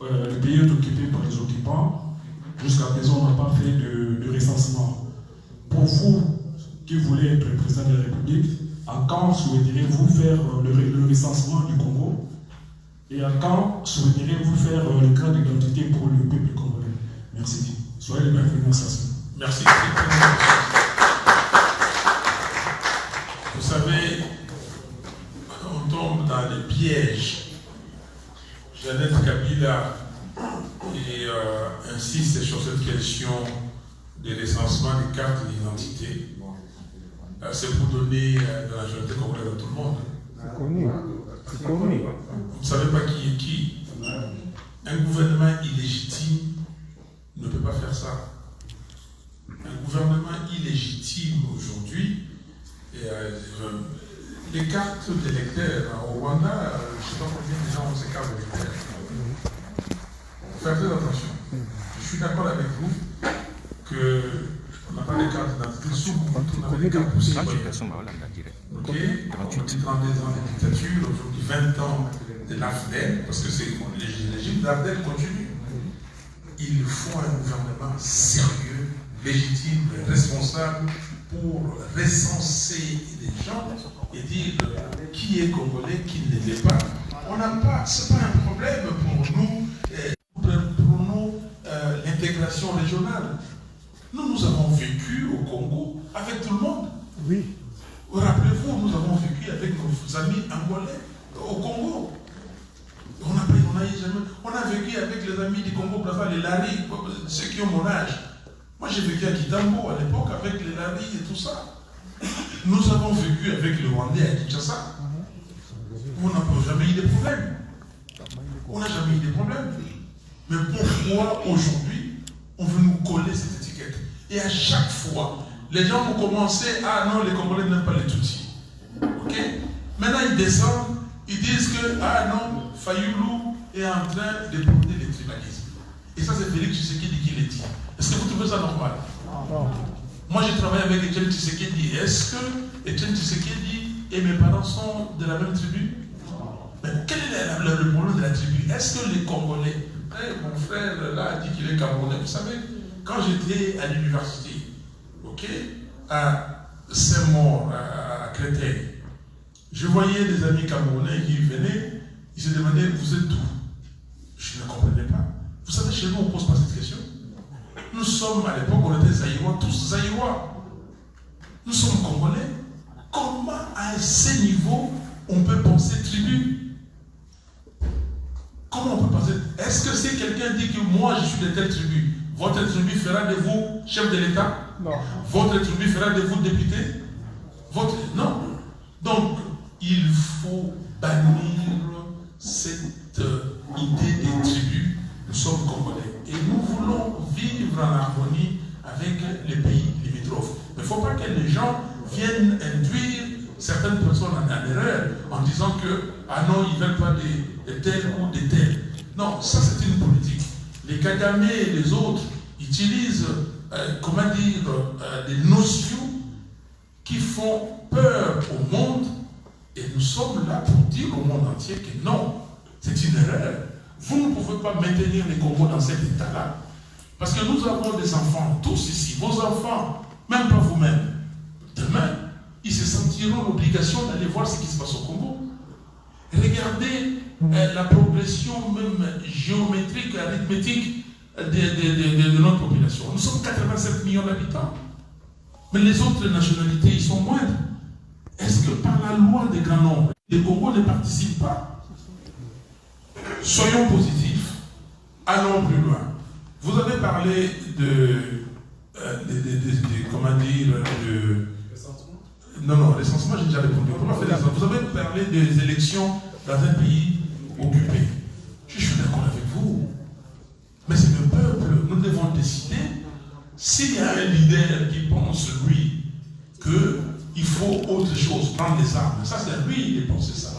le pays est occupé par les occupants. Jusqu'à présent, on n'a pas fait de recensement. Pour vous qui voulez être président de la République, à quand souhaiteriez-vous faire le recensement du Congo? Et à quand souhaiteriez-vous faire le carte d'identité pour le peuple congolais? Merci. Soyez les bienvenus à ça. Merci. Vous savez, on tombe dans les pièges. Jeannette Kabila insiste sur cette question de recensement des cartes d'identité. C'est pour donner de la majorité congolaise à tout le monde. C'est connu. C'est connu. Vous ne savez pas qui est qui. Un gouvernement illégitime ne peut pas faire ça. Un gouvernement illégitime aujourd'hui, les cartes d'électeurs au Rwanda, je ne sais pas combien de gens ont ces cartes d'électeurs. Faites très attention. Je suis d'accord avec vous qu'on n'a pas de cartes d'identité sous on avait des cartes pour citoyens. Ok, on a 32 ans de dictature, aujourd'hui 20 ans de l'AFDEL, parce que c'est le régime d'AFDEL continue. Il faut un gouvernement sérieux, légitime, responsable pour recenser les gens et dire qui est congolais, qui ne l'est pas. On n'a pas, ce n'est pas un problème pour nous, l'intégration régionale. Nous avons vécu au Congo avec tout le monde. Oui. Rappelez-vous, nous avons vécu avec nos amis angolais au Congo. On a vécu avec les amis du Congo, les Lari, ceux qui ont mon âge. Moi j'ai vécu à Kitambo à l'époque avec les Lari et tout ça. Nous avons vécu avec le Rwandais à Kinshasa. On n'a jamais eu de problème. On n'a jamais eu de problème. Mais pourquoi aujourd'hui, on veut nous coller cette étiquette? Et à chaque fois, les gens vont commencer, ah non, les Congolais n'aiment pas les Tutsis. Ok? Maintenant, ils descendent, ils disent que, ah non, Fayoulou est en train de prôner les tribalismes. Et ça, c'est Félix Tshisekedi qui le dit. Est-ce que vous trouvez ça normal? Non. Moi, j'ai travaillé avec Etienne Tshisekedi. Est-ce que Etienne Tshisekedi et mes parents sont de la même tribu? Mais quel est le problème de la tribu? Est-ce que les Congolais, mon frère là a dit qu'il est Camerounais, vous savez, quand j'étais à l'université, ok, à Saint-Maur, à Créteil, je voyais des amis camerounais qui venaient, ils se demandaient, vous êtes d'où? Je ne comprenais pas. Vous savez, chez nous, on ne pose pas cette question. Nous sommes, à l'époque, on était Zaïrois, tous Zaïrois. Nous sommes Congolais. Comment, à ce niveau, on peut penser tribu? Comment on peut penser? Est-ce que si quelqu'un dit que moi, je suis de telle tribu, votre tribu fera de vous chef de l'État? Non. Votre tribu fera de vous député? Non. Donc, il faut bannir cette idée des tribus. Nous sommes Congolais. Et nous voulons vivre en harmonie avec les pays limitrophes. Mais il ne faut pas que les gens viennent induire certaines personnes en erreur en disant que, ah non, ils ne veulent pas des tels ou des tels. Non, ça c'est une politique. Les Kagame et les autres utilisent, des notions qui font peur au monde, et nous sommes là pour dire au monde entier que non, c'est une erreur. Vous ne pouvez pas maintenir les Congos dans cet état-là, parce que nous avons des enfants, tous ici, vos enfants, même pas vous-même. Demain, ils se sentiront l'obligation d'aller voir ce qui se passe au Congo. Regardez la progression même géométrique, arithmétique de notre population. Nous sommes 87 millions d'habitants. Mais les autres nationalités, ils sont moindres. Est-ce que par la loi des grands nombres, les Congos ne participent pas? Soyons positifs, allons plus loin. Vous avez parlé non, l'essentiellement, j'ai déjà répondu. Vous avez parlé des élections dans un pays occupé. Je suis d'accord avec vous. Mais c'est le peuple, nous devons décider. S'il y a un leader qui pense, lui, qu'il faut autre chose, prendre les armes, ça c'est lui qui pense ça.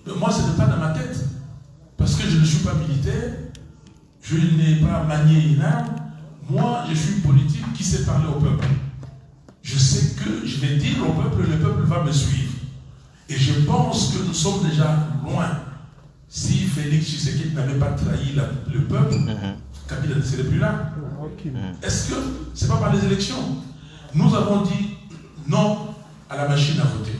Mais moi, ce n'est pas dans ma tête. Parce que je ne suis pas militaire, je n'ai pas manié une arme. Moi, je suis politique qui sait parler au peuple. Je sais que je vais dire au peuple, le peuple va me suivre. Et je pense que nous sommes déjà loin. Si Félix Tshisekedi n'avait pas trahi le peuple, Kabila ne serait plus là. Est-ce que ce n'est pas par les élections? Nous avons dit non à la machine à voter.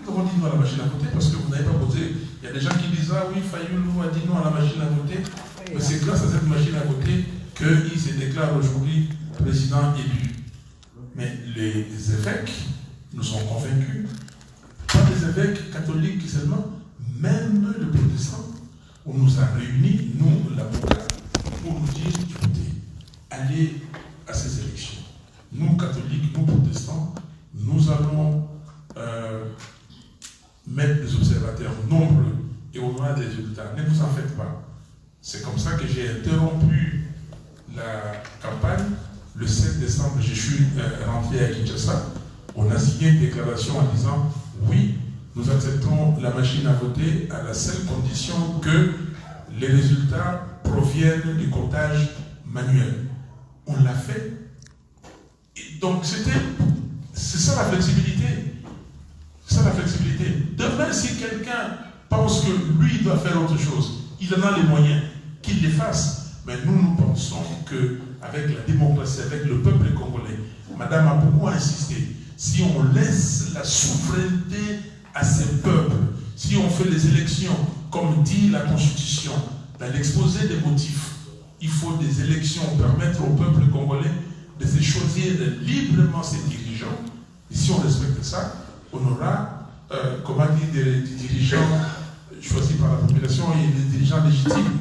Nous avons dit non à la machine à voter parce que vous n'avez pas voté. Il y a des gens qui disent, ah oui, Fayoulou a dit non à la machine à voter. Mais c'est grâce à cette machine à voter qu'il se déclare aujourd'hui président élu. Mais les évêques nous ont convaincus, pas des évêques catholiques seulement, même le protestant, on nous a réunis, nous, l'avocat, pour nous dire, écoutez, allez à ces élections. Nous, catholiques, nous, protestants, nous allons mettre des observateurs nombreux et on aura des résultats. Ne vous en faites pas. C'est comme ça que j'ai interrompu la campagne. Le 7 décembre, je suis rentré à Kinshasa. On a signé une déclaration en disant oui, nous acceptons la machine à voter à la seule condition que les résultats proviennent du comptage manuel. On l'a fait. Et donc c'est ça la flexibilité. C'est ça la flexibilité. Demain, si quelqu'un pense que lui doit faire autre chose, il en a les moyens, qu'il les fasse. Mais nous pensons qu'avec la démocratie, avec le peuple congolais, Madame a beaucoup insisté, si on laisse la souveraineté à ces peuples, si on fait les élections, comme dit la Constitution, dans l'exposé des motifs, il faut des élections pour permettre au peuple congolais de se choisir librement ses dirigeants. Et si on respecte ça, on aura, des dirigeants choisis par la population et des dirigeants légitimes.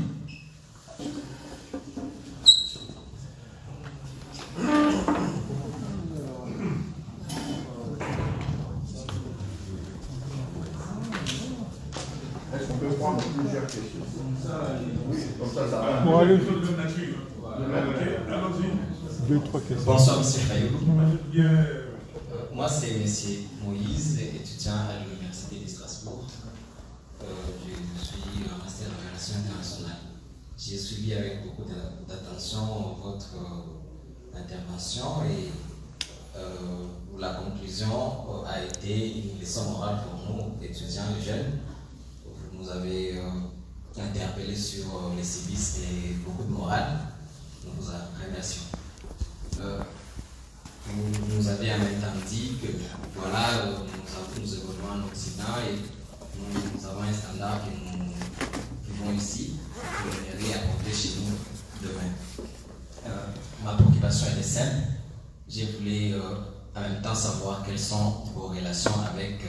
On peut prendre plusieurs questions. Comme ça va. Bon, allez. Deux, trois questions. Bonsoir, M. Fayou. Moi, c'est M. Moïse, étudiant à l'Université de Strasbourg. Je suis en master en relations internationales. J'ai suivi avec beaucoup d'attention votre intervention et la conclusion a été une leçon morale pour nous, étudiants et jeunes. Vous nous avez interpellé sur les civistes et beaucoup de morale. Nous vous remercions. Vous nous avez en même temps dit que voilà, nous évoluons en Occident et nous avons un standard que nous vivons ici, que nous aimerait apporter chez nous demain. Ma préoccupation est simple. J'ai voulu en même temps savoir quelles sont vos relations avec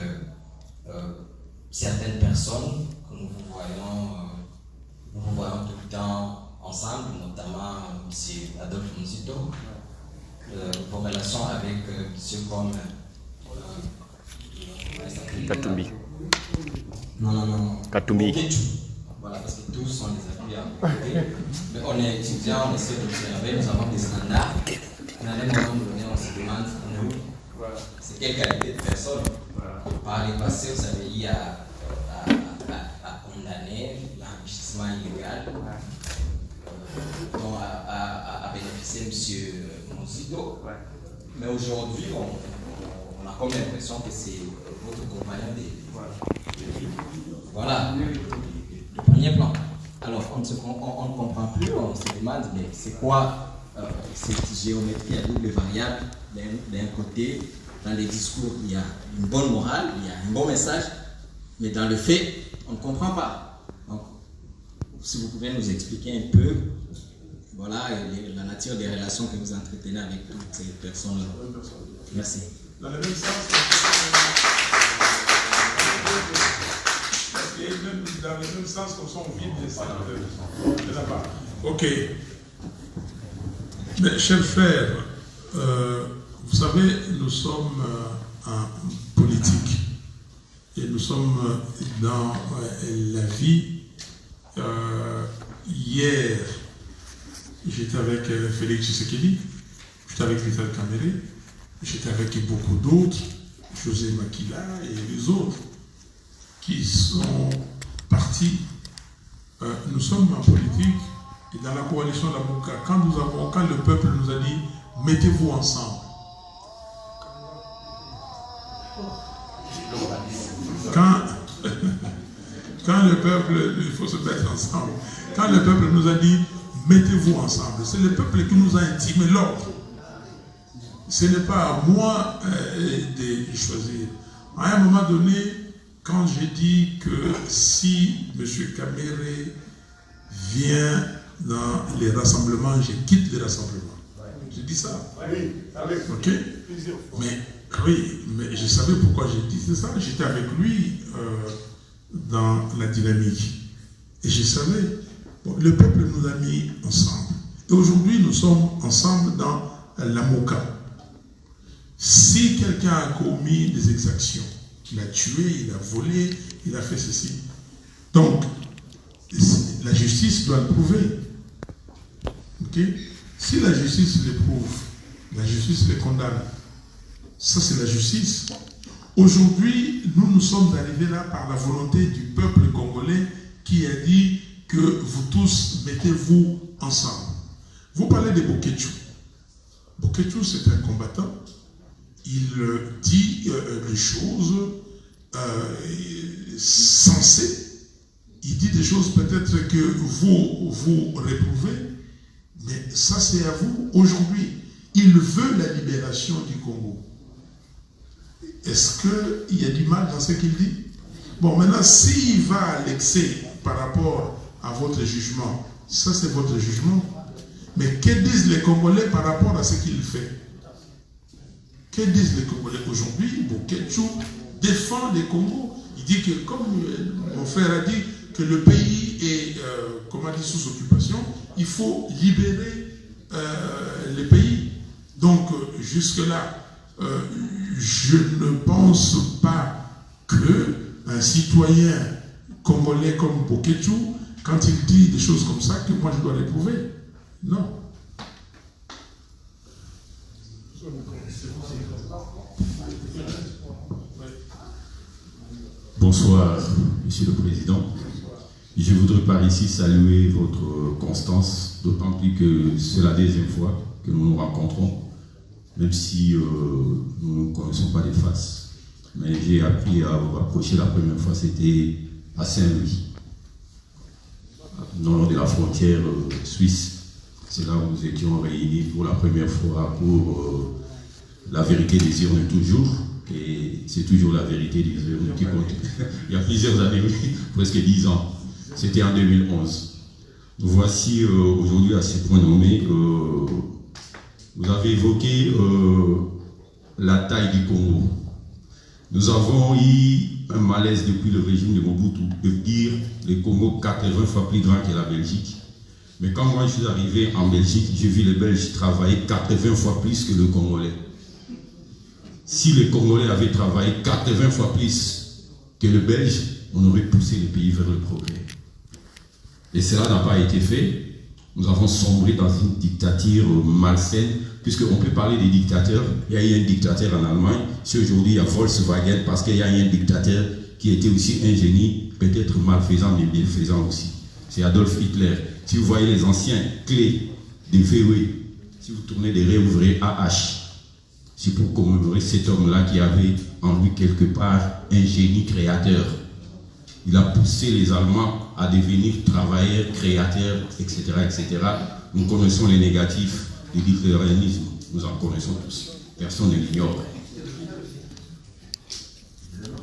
certaines personnes que nous vous voyons tout le temps ensemble, notamment M. Adolphe Muzito. Vos relations avec monsieur comme Katumbi. Non. Katumbi. Voilà, parce que tous sont des appuis à côté. Mais on est étudiants, on essaie d'observer, nous avons des standards. À un moment donné, on se demande, nous, c'est quelle qualité de personne. Par le passé, vous avez eu à condamner l'enrichissement illégal, à bénéficier M. Muzito. Mais aujourd'hui, on a comme l'impression que c'est votre compagnon Voilà, le premier plan. Alors, on ne comprend plus, on se demande, mais c'est quoi cette géométrie à double variable? D'un côté, dans les discours, il y a une bonne morale, il y a un bon message, mais dans le fait, on ne comprend pas. Donc, si vous pouvez nous expliquer un peu, voilà, la nature des relations que vous entretenez avec toutes ces personnes-là. Merci. Dans le même sens, dans le même sens comme ça, on vide de là-bas. Ok. Mais chers frères, vous savez, nous sommes en politique et nous sommes dans la vie. Hier, j'étais avec Félix Tshisekedi, j'étais avec Vital Kamerhe, j'étais avec beaucoup d'autres, José Makila et les autres qui sont partis. Nous sommes en politique et dans la coalition Lamuka, quand le peuple nous a dit mettez-vous ensemble. Quand le peuple, il faut se mettre ensemble. Quand le peuple nous a dit mettez-vous ensemble, c'est le peuple qui nous a intimé l'ordre. Ce n'est pas à moi de choisir. À un moment donné, quand j'ai dit que si M. Kamerhe vient dans les rassemblements, je quitte les rassemblements. J'ai dit ça. Ok? Mais oui, mais je savais pourquoi j'ai dit ça. J'étais avec lui dans la dynamique. Et je savais, le peuple nous a mis ensemble. Et aujourd'hui, nous sommes ensemble dans la Moka. Si quelqu'un a commis des exactions, il a tué, il a volé, il a fait ceci. Donc, la justice doit le prouver. Okay? Si la justice le prouve, la justice le condamne. Ça, c'est la justice. Aujourd'hui, nous sommes arrivés là par la volonté du peuple congolais qui a dit que vous tous mettez-vous ensemble. Vous parlez de Bokechu. Bokechu, c'est un combattant. Il dit les choses sensées. Il dit des choses peut-être que vous réprouvez, mais ça c'est à vous. Aujourd'hui, il veut la libération du Congo. Est-ce qu'il y a du mal dans ce qu'il dit? Bon, maintenant, s'il va à l'excès par rapport à votre jugement, ça c'est votre jugement. Mais que disent les Congolais par rapport à ce qu'il fait? Que disent les Congolais aujourd'hui? Bokechu défend les Congos. Il dit que, comme mon frère a dit, que le pays est, comment dire, sous occupation, il faut libérer les pays. Donc, jusque-là, je ne pense pas qu'un citoyen Congolais comme Boketu, quand il dit des choses comme ça, que moi je dois les prouver. Non. Bonsoir, Monsieur le Président. Je voudrais par ici saluer votre constance, d'autant plus que c'est la deuxième fois que nous nous rencontrons, même si nous ne connaissons pas les faces. Mais j'ai appris à vous rapprocher la première fois, c'était à Saint-Louis, non loin de la frontière suisse. C'est là où nous étions réunis pour la première fois pour la vérité des urnes toujours. Et c'est toujours la vérité des urnes qui compte. Il y a plusieurs années, presque 10 ans. C'était en 2011. Nous voici aujourd'hui à ce point nommé. Vous avez évoqué la taille du Congo. Nous avons eu un malaise depuis le régime de Mobutu de dire le Congo 80 fois plus grand que la Belgique. Mais quand moi je suis arrivé en Belgique, j'ai vu les Belges travailler 80 fois plus que le Congolais. Si les Congolais avaient travaillé 80 fois plus que le Belge, on aurait poussé le pays vers le progrès. Et cela n'a pas été fait. Nous avons sombré dans une dictature malsaine, puisqu'on peut parler des dictateurs. Il y a eu un dictateur en Allemagne. Si aujourd'hui il y a Volkswagen, parce qu'il y a eu un dictateur qui était aussi un génie, peut-être malfaisant, mais bienfaisant aussi. C'est Adolf Hitler. Si vous voyez les anciens clés des VW, si vous tournez derrière, vous verrez AH. C'est pour commémorer cet homme-là qui avait en lui quelque part un génie créateur. Il a poussé les Allemands à devenir travailleurs, créateurs, etc., etc. Nous connaissons les négatifs du l'hitlérisme. Nous en connaissons tous. Personne ne l'ignore.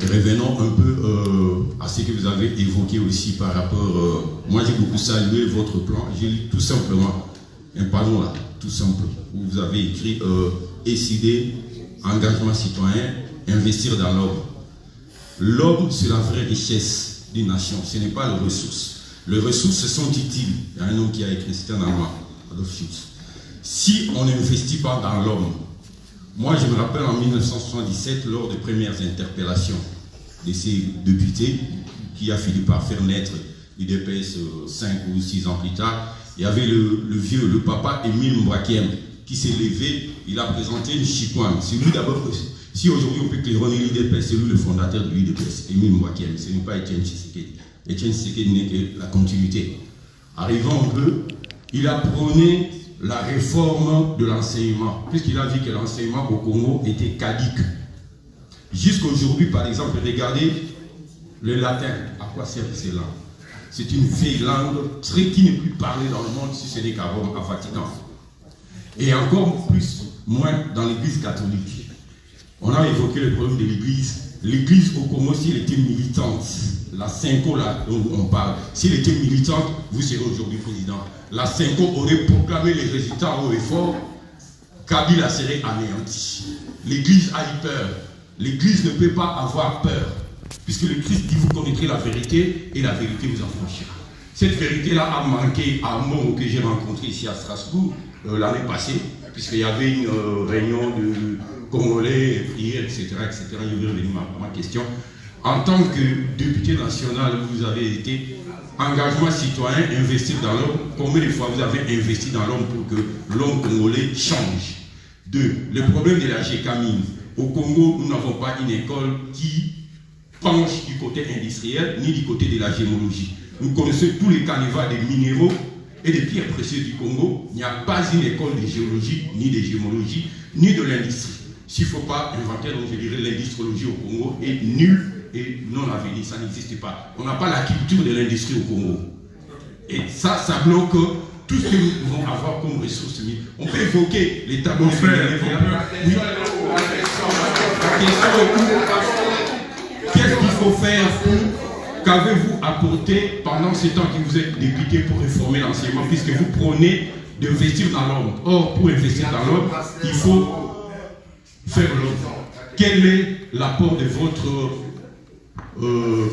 Revenons un peu à ce que vous avez évoqué aussi par rapport... moi, j'ai beaucoup salué votre plan. J'ai lu tout simplement un panneau là, tout simple, où vous avez écrit SID, engagement citoyen, investir dans l'homme. L'homme, c'est la vraie richesse d'une nation. Ce n'est pas les ressources. Les ressources sont utiles. Il y a un homme qui a écrit, c'était un Allemand, Adolf Schutz. Si on n'investit pas dans l'homme, moi je me rappelle en 1977, lors des premières interpellations de ces députés, qui a fini par faire naître l'UDPS 5 ou 6 ans plus tard, il y avait le papa Émile Mbwakiem qui s'est levé, il a présenté une chicoine. C'est lui d'abord, si aujourd'hui on peut claironner l'UDPS, c'est lui le fondateur de l'UDPS, Émile Mbwakiem, ce n'est pas Étienne Tshisekedi. Étienne Tshisekedi n'est que la continuité. Arrivant un peu, il a prôné la réforme de l'enseignement, puisqu'il a vu que l'enseignement au Congo était caduc. Jusqu'aujourd'hui, par exemple, regardez le latin. À quoi sert cela? C'est une vieille langue qui n'est plus parlée dans le monde si ce n'est qu'à Rome, à Vatican. Et encore plus, moins dans l'église catholique. On a évoqué le problème de l'église. L'église au Congo, si elle était militante, la Cinco là dont on parle, si elle était militante, vous serez aujourd'hui président. La Cinco aurait proclamé les résultats haut et fort, Kabila serait anéanti. L'église a eu peur. L'église ne peut pas avoir peur, puisque le Christ dit vous connaîtrez la vérité et la vérité vous affranchira. Cette vérité-là a manqué à un moment que j'ai rencontré ici à Strasbourg l'année passée, puisqu'il y avait une réunion de Congolais, prières, etc., etc. Je vais revenir à ma question. En tant que député national, vous avez été engagement citoyen, investir dans l'homme. Combien de fois vous avez investi dans l'homme pour que l'homme congolais change? 2. Le problème de la gécamine. Au Congo, nous n'avons pas une école qui penche du côté industriel ni du côté de la géologie. Nous connaissons tous les canevas des minéraux et des pierres précieuses du Congo. Il n'y a pas une école de géologie, ni de géologie, ni de l'industrie. S'il ne faut pas inventer, donc je dirais, l'industriologie au Congo est nulle et non avenue, ça n'existe pas. On n'a pas la culture de l'industrie au Congo. Et ça bloque tout ce que nous pouvons avoir comme ressources. On peut évoquer les tableaux de qu'est-ce qu'il faut faire pour... Qu'avez-vous apporté pendant ce temps que vous êtes député pour réformer l'enseignement, puisque vous prenez d'investir dans l'homme. Or, pour investir dans l'homme, il faut faire l'homme. Quel est l'apport de votre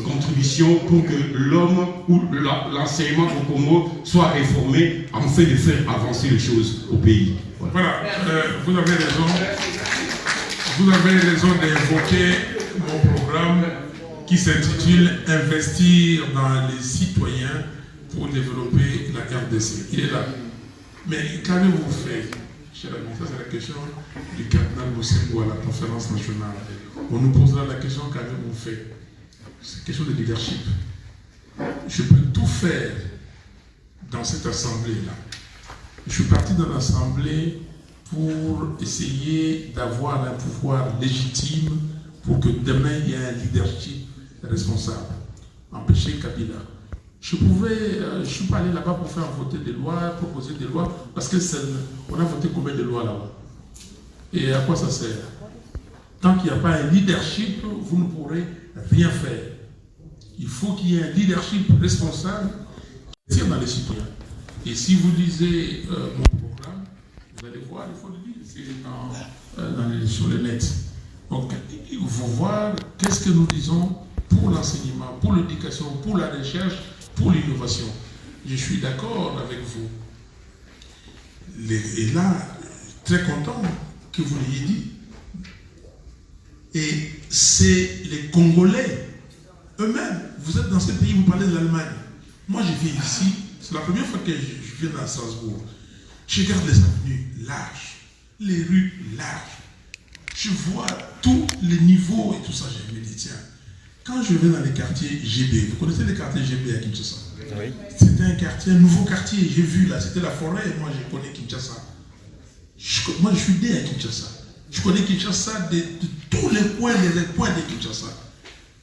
contribution pour que l'homme ou l'enseignement au Congo soit réformé afin de faire avancer les choses au pays? Voilà, vous avez raison. Vous avez raison d'évoquer mon programme qui s'intitule « Investir dans les citoyens pour développer la RDC ». Il est là. Mais qu'avez-vous fait, cher ami? Ça, c'est la question du cardinal Moussengo à la conférence nationale. On nous posera la question: qu'avez-vous fait? C'est une question de leadership. Je peux tout faire dans cette assemblée-là. Je suis parti dans l'assemblée pour essayer d'avoir un pouvoir légitime pour que demain il y ait un leadership responsable. Empêcher Kabila. Je suis pas allé là-bas pour faire voter des lois, proposer des lois, parce que on a voté combien de lois là-bas? Et à quoi ça sert? Tant qu'il n'y a pas un leadership, vous ne pourrez rien faire. Il faut qu'il y ait un leadership responsable qui tire dans les citoyens. Et si vous lisez mon programme, vous allez voir, il faut le dire, c'est sur le net. Donc, il faut voir qu'est-ce que nous disons pour l'enseignement, pour l'éducation, pour la recherche, pour l'innovation. Je suis d'accord avec vous. Et là, très content que vous l'ayez dit. Et c'est les Congolais eux-mêmes. Vous êtes dans ce pays, vous parlez de l'Allemagne. Moi, je viens ici, c'est la première fois que je viens à Strasbourg. Je regarde les avenues larges, les rues larges. Je vois tous les niveaux et tout ça. Je me dis, tiens, quand je vais dans les quartiers GB, vous connaissez les quartiers GB à Kinshasa? Oui. C'était un quartier, un nouveau quartier, j'ai vu là, c'était la forêt, et moi je connais Kinshasa. Moi je suis né à Kinshasa. Je connais Kinshasa de tous les coins de Kinshasa.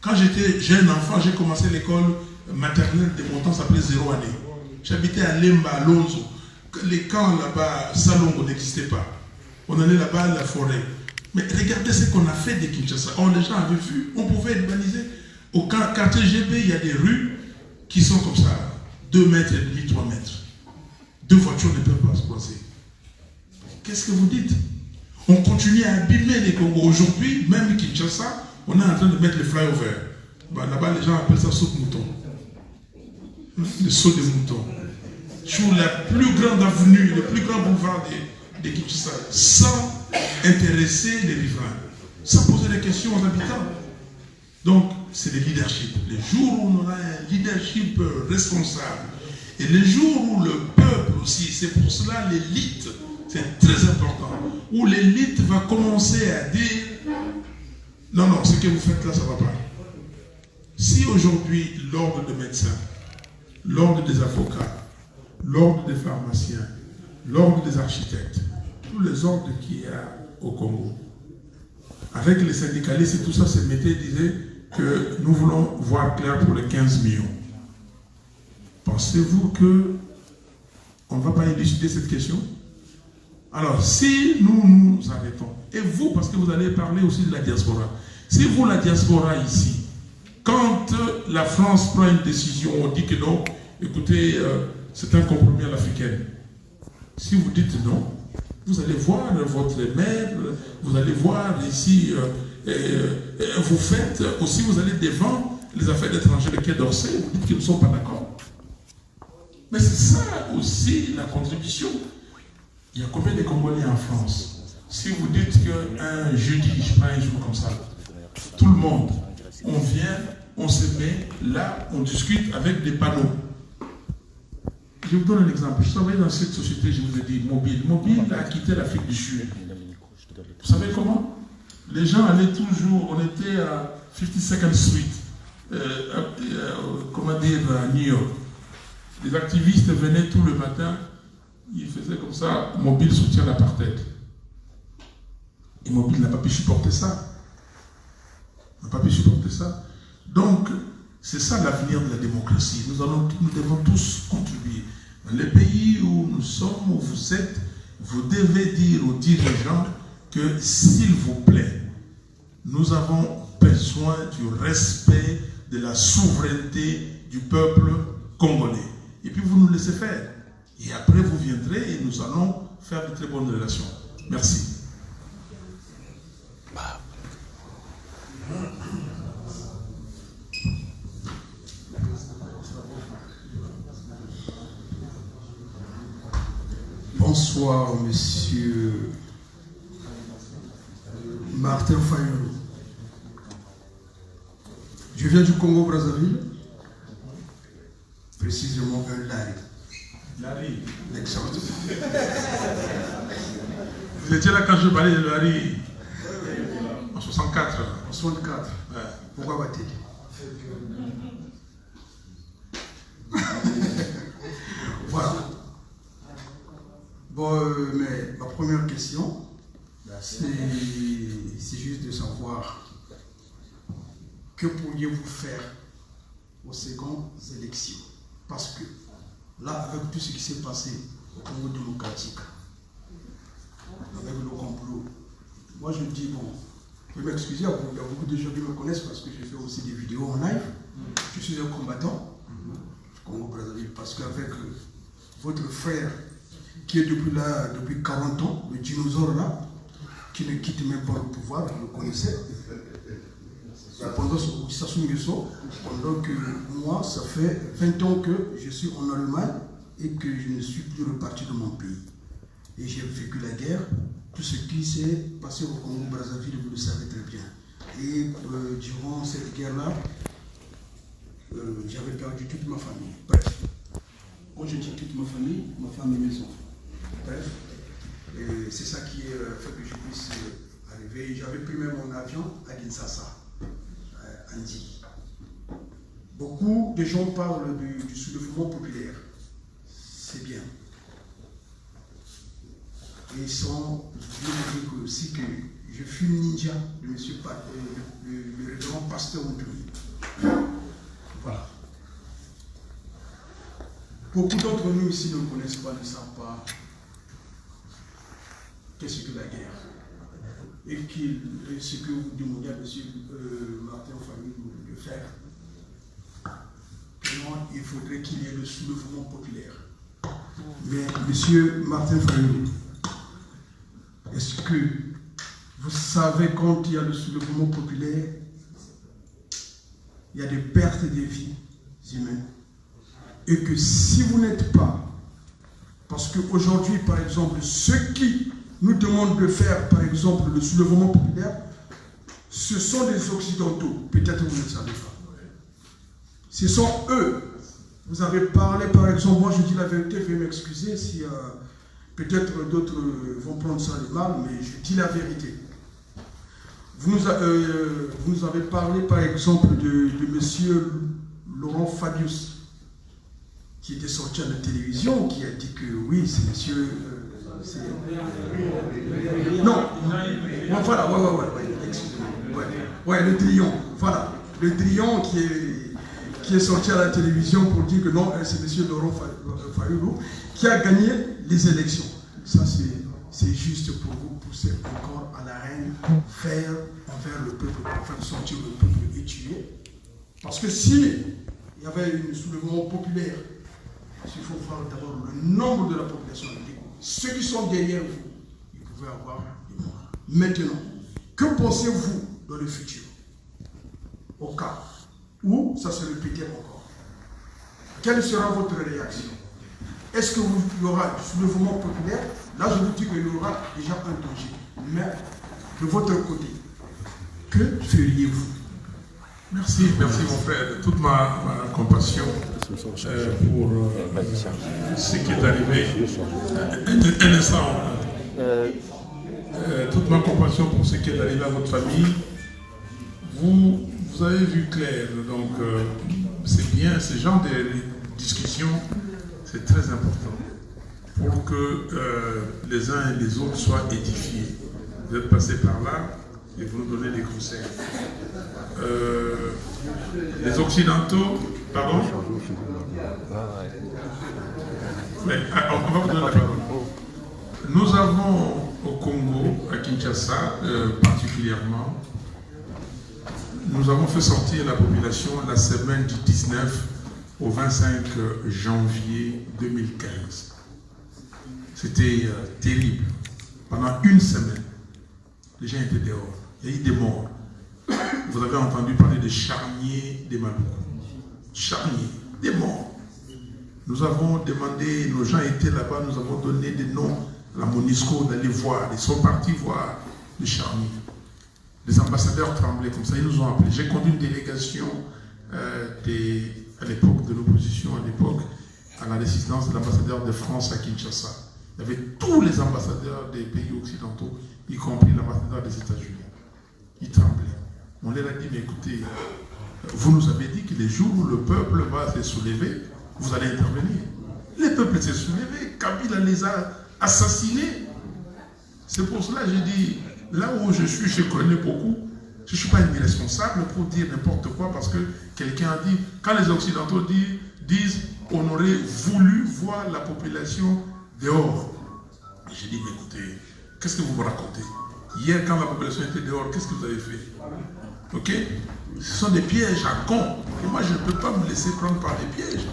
Quand j'étais jeune enfant, j'ai commencé l'école maternelle de mon temps, ça s'appelait 0 année. J'habitais à Lemba, à Lonzo. Les camps là-bas, Salongo n'existait pas. On allait là-bas à la forêt. Mais regardez ce qu'on a fait de Kinshasa. Oh, les gens avaient vu, on pouvait urbaniser. Au quartier GB, il y a des rues qui sont comme ça, 2 mètres et demi, 3 mètres. 2 voitures ne peuvent pas se croiser. Qu'est-ce que vous dites? On continue à abîmer les Congos. Aujourd'hui, même Kinshasa, on est en train de mettre les flyovers. Là-bas, les gens appellent ça saut de mouton. Le saut des moutons. Sur la plus grande avenue, le plus grand boulevard de Kinshasa, sans intéresser les riverains, sans poser des questions aux habitants. Donc, c'est le leadership. Les jours où on aura un leadership responsable, et les jours où le peuple aussi, c'est pour cela l'élite, c'est très important, où l'élite va commencer à dire non, non, ce que vous faites là, ça ne va pas. Si aujourd'hui, l'ordre des médecins, l'ordre des avocats, l'ordre des pharmaciens, l'ordre des architectes, tous les ordres qu'il y a au Congo, avec les syndicalistes et tout ça, se mettaient et disaient que nous voulons voir clair pour les 15 millions. Pensez-vous qu'on ne va pas élucider cette question? Alors, si nous nous arrêtons, et vous, parce que vous allez parler aussi de la diaspora, si vous, la diaspora ici, quand la France prend une décision, on dit que non, écoutez, c'est un compromis à l'africaine. Si vous dites non, vous allez voir votre maire, vous allez voir ici, vous faites aussi, vous allez devant les affaires étrangères, le Quai d'Orsay, vous dites qu'ils ne sont pas d'accord. Mais c'est ça aussi la contribution. Il y a combien de Congolais en France? Si vous dites qu'un jeudi, je prends un jour comme ça, tout le monde, on vient, on se met là, on discute avec des panneaux. Je vous donne un exemple. Je travaillais dans cette société, je vous ai dit, Mobile. Mobile a quitté l'Afrique du Sud. Vous savez comment? Les gens allaient toujours, on était à 52nd Street, comment dire, à New York. Les activistes venaient tout le matin, ils faisaient comme ça, Mobile soutient l'apartheid. Et Mobile n'a pas pu supporter ça. N'a pas pu supporter ça. Donc, c'est ça l'avenir de la démocratie. Nous devons tous contribuer. Dans les pays où nous sommes, où vous êtes, vous devez dire aux dirigeants que, s'il vous plaît, nous avons besoin du respect de la souveraineté du peuple congolais. Et puis vous nous laissez faire. Et après vous viendrez et nous allons faire de très bonnes relations. Merci. Bonsoir, monsieur Martin Fayolo. Je viens du Congo-Brazzaville, précisément un Lari. Lari. L'exemple. Vous étiez là quand je parlais de Lari. En 64. En 64. Ouais. Pourquoi va-t-il? Voilà. Bon, mais ma première question, c'est juste de savoir que pourriez-vous faire aux secondes élections? Parce que là, avec tout ce qui s'est passé au Congo démocratique, avec le complot, moi je me dis, bon, je vais m'excuser, il y a beaucoup de gens qui me connaissent parce que je fais aussi des vidéos en live. Je suis un combattant du Congo-Brazzaville parce qu'avec votre frère qui est depuis là, depuis 40 ans, le dinosaure là, qui ne quitte même pas le pouvoir, vous le connaissez. Pendant que moi, ça fait 20 ans que je suis en Allemagne et que je ne suis plus reparti de mon pays. Et j'ai vécu la guerre, tout ce qui s'est passé au Congo-Brazzaville, vous le savez très bien. Et durant cette guerre-là, j'avais perdu toute ma famille. Bref, quand je dis toute ma famille et mes enfants. Bref, c'est ça qui fait que je puisse arriver. J'avais pris même mon avion à Kinshasa, à Ndi. Beaucoup de gens parlent du soulèvement populaire. C'est bien. Et ils sont dire aussi que je fus ninja de M. le révérend pasteur Oudou. Voilà. Beaucoup d'entre nous ici ne connaissent pas, ne savent pas qu'est-ce que la guerre. Et ce que vous demandez à M. Martin Fayulu de faire. Comment il faudrait qu'il y ait le soulèvement populaire. Mais M. Martin Fayulu, est-ce que vous savez quand il y a le soulèvement populaire, il y a des pertes de vies humaines? Et que si vous n'êtes pas, parce qu'aujourd'hui, par exemple, ceux qui nous demandent de faire, par exemple, le soulèvement populaire, ce sont des Occidentaux. Peut-être vous ne savez pas. Ce sont eux. Vous avez parlé, par exemple, moi je dis la vérité, veuillez m'excuser si peut-être d'autres vont prendre ça de mal, mais je dis la vérité. Vous nous avez parlé, par exemple, de monsieur Laurent Fabius, qui était sorti à la télévision, qui a dit que oui, c'est monsieur... non, voilà, excusez-moi. Ouais, le Drion, voilà. Le Drion qui est sorti à la télévision pour dire que non, c'est monsieur Laurent Fayulu qui a gagné les élections. Ça, c'est juste pour vous pousser encore à la reine, faire envers le peuple, pour faire sortir le peuple et tuer. Parce que si il y avait un soulèvement populaire, il faut voir d'abord le nombre de la population. Ceux qui sont derrière vous, ils pouvaient avoir des morts. Maintenant, que pensez-vous dans le futur? Au cas où ça se répétait encore. Quelle sera votre réaction? Est-ce qu'il y aura du soulèvement populaire? Là, je vous dis qu'il y aura déjà un danger. Mais de votre côté, que feriez-vous? Merci mon frère, de toute ma compassion pour ce qui est arrivé. Un instant. Toute ma compassion pour ce qui est arrivé à votre famille. Vous avez vu clair, donc c'est bien, ce genre de discussion, c'est très important pour que les uns et les autres soient édifiés. Vous êtes passés par là et vous nous donnez des conseils. Les Occidentaux, pardon? Mais, on va vous donner la parole. Nous avons au Congo, à Kinshasa particulièrement, nous avons fait sortir la population la semaine du 19 au 25 janvier 2015. C'était terrible. Pendant une semaine, les gens étaient dehors. Il y a eu des morts. Vous avez entendu parler de charniers des Maloukou. Charniers, des morts. Nous avons demandé, nos gens étaient là-bas, nous avons donné des noms à la MONUSCO d'aller voir. Ils sont partis voir les charniers. Les ambassadeurs tremblaient comme ça, ils nous ont appelés. J'ai conduit une délégation à l'époque de l'opposition, à la résidence de l'ambassadeur de France à Kinshasa. Il y avait tous les ambassadeurs des pays occidentaux, y compris l'ambassadeur des États-Unis. Ils tremblaient. On leur a dit, mais écoutez, vous nous avez dit que les jours où le peuple va se soulever, vous allez intervenir. Les peuples s'est soulevé, Kabila les a assassinés. C'est pour cela que j'ai dit, là où je connais beaucoup, je ne suis pas une responsable pour dire n'importe quoi parce que quelqu'un a dit, quand les Occidentaux disent on aurait voulu voir la population dehors. J'ai dit, mais écoutez, qu'est-ce que vous me racontez? Hier, quand la population était dehors, qu'est-ce que vous avez fait? Ok? Ce sont des pièges à con. Et moi, je ne peux pas me laisser prendre par des pièges.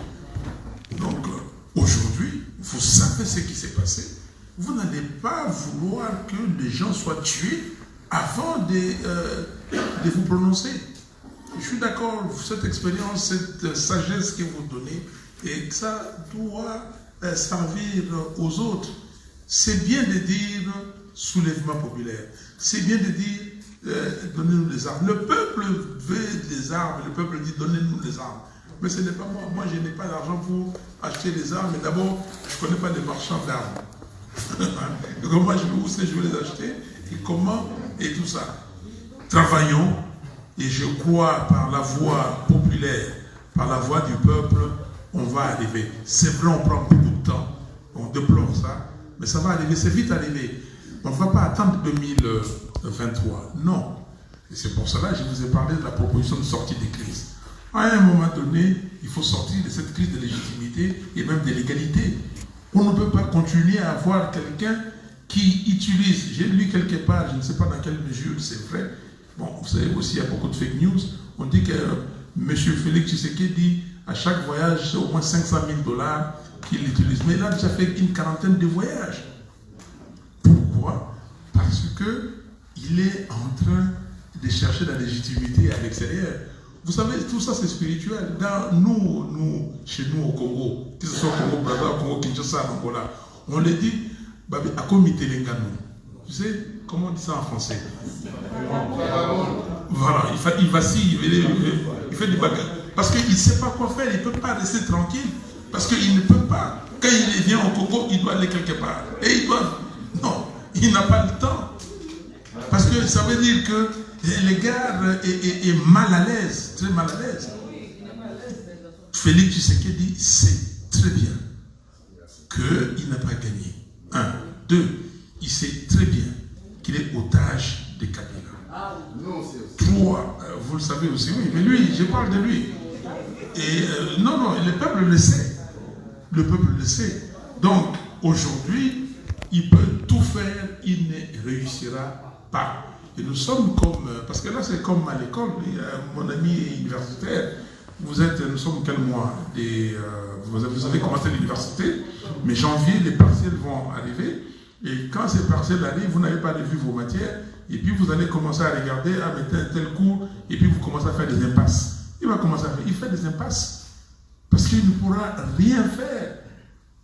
Donc, aujourd'hui, vous savez ce qui s'est passé. Vous n'allez pas vouloir que les gens soient tués avant de vous prononcer. Je suis d'accord, cette expérience, cette sagesse que vous donnez, et ça doit servir aux autres. C'est bien de dire soulèvement populaire. C'est bien de dire donnez-nous les armes. Le peuple veut des armes, le peuple dit donnez-nous les armes. Mais ce n'est pas moi. Moi, je n'ai pas d'argent pour acheter les armes. Mais d'abord, je ne connais pas les marchands d'armes. Comment je vais les acheter et comment et tout ça. Travaillons et je crois par la voix populaire, par la voix du peuple, on va arriver. C'est vrai, on prend beaucoup de temps. On déplore ça, mais ça va arriver, c'est vite arrivé. On ne va pas attendre 2023. Non. Et c'est pour cela que je vous ai parlé de la proposition de sortie des crises. À un moment donné, il faut sortir de cette crise de légitimité et même de l'égalité. On ne peut pas continuer à avoir quelqu'un qui utilise, j'ai lu quelque part, je ne sais pas dans quelle mesure c'est vrai, bon, vous savez aussi, il y a beaucoup de fake news, on dit que M. Félix Tshisekedi dit à chaque voyage, c'est au moins 500 000 $ qu'il utilise. Mais là, déjà fait une quarantaine de voyages. Pourquoi? Parce qu'il est en train de chercher la légitimité à l'extérieur. Vous savez, tout ça c'est spirituel. Chez nous au Congo, que ce soit au Congo, Brazza, au Congo, Kinshasa, en Angola, on le dit, tu sais, comment on dit ça en français? Voilà, il vacille, il fait des bagarres. Parce qu'il ne sait pas quoi faire, il ne peut pas rester tranquille. Parce qu'il ne peut pas. Quand il vient au Congo, il doit aller quelque part. Et il doit... Non, il n'a pas le temps. Parce que ça veut dire que le gars est mal à l'aise, très mal à l'aise. Félix Tshisekedi sait très bien qu'il n'a pas gagné. 1. 2. Il sait très bien qu'il est otage de Kabila. 3. Vous le savez aussi, oui, mais lui, je parle de lui. Et non, le peuple le sait. Le peuple le sait. Donc, aujourd'hui, il peut tout faire, il ne réussira pas. Et nous sommes comme, parce que là c'est comme à l'école, mon ami universitaire, nous sommes quel mois vous avez commencé l'université, mais janvier, les partiels vont arriver, et quand ces partiels arrivent, vous n'avez pas revu vos matières, et puis vous allez commencer à regarder, à mettre tel cours, et puis vous commencez à faire des impasses. Il fait des impasses, parce qu'il ne pourra rien faire.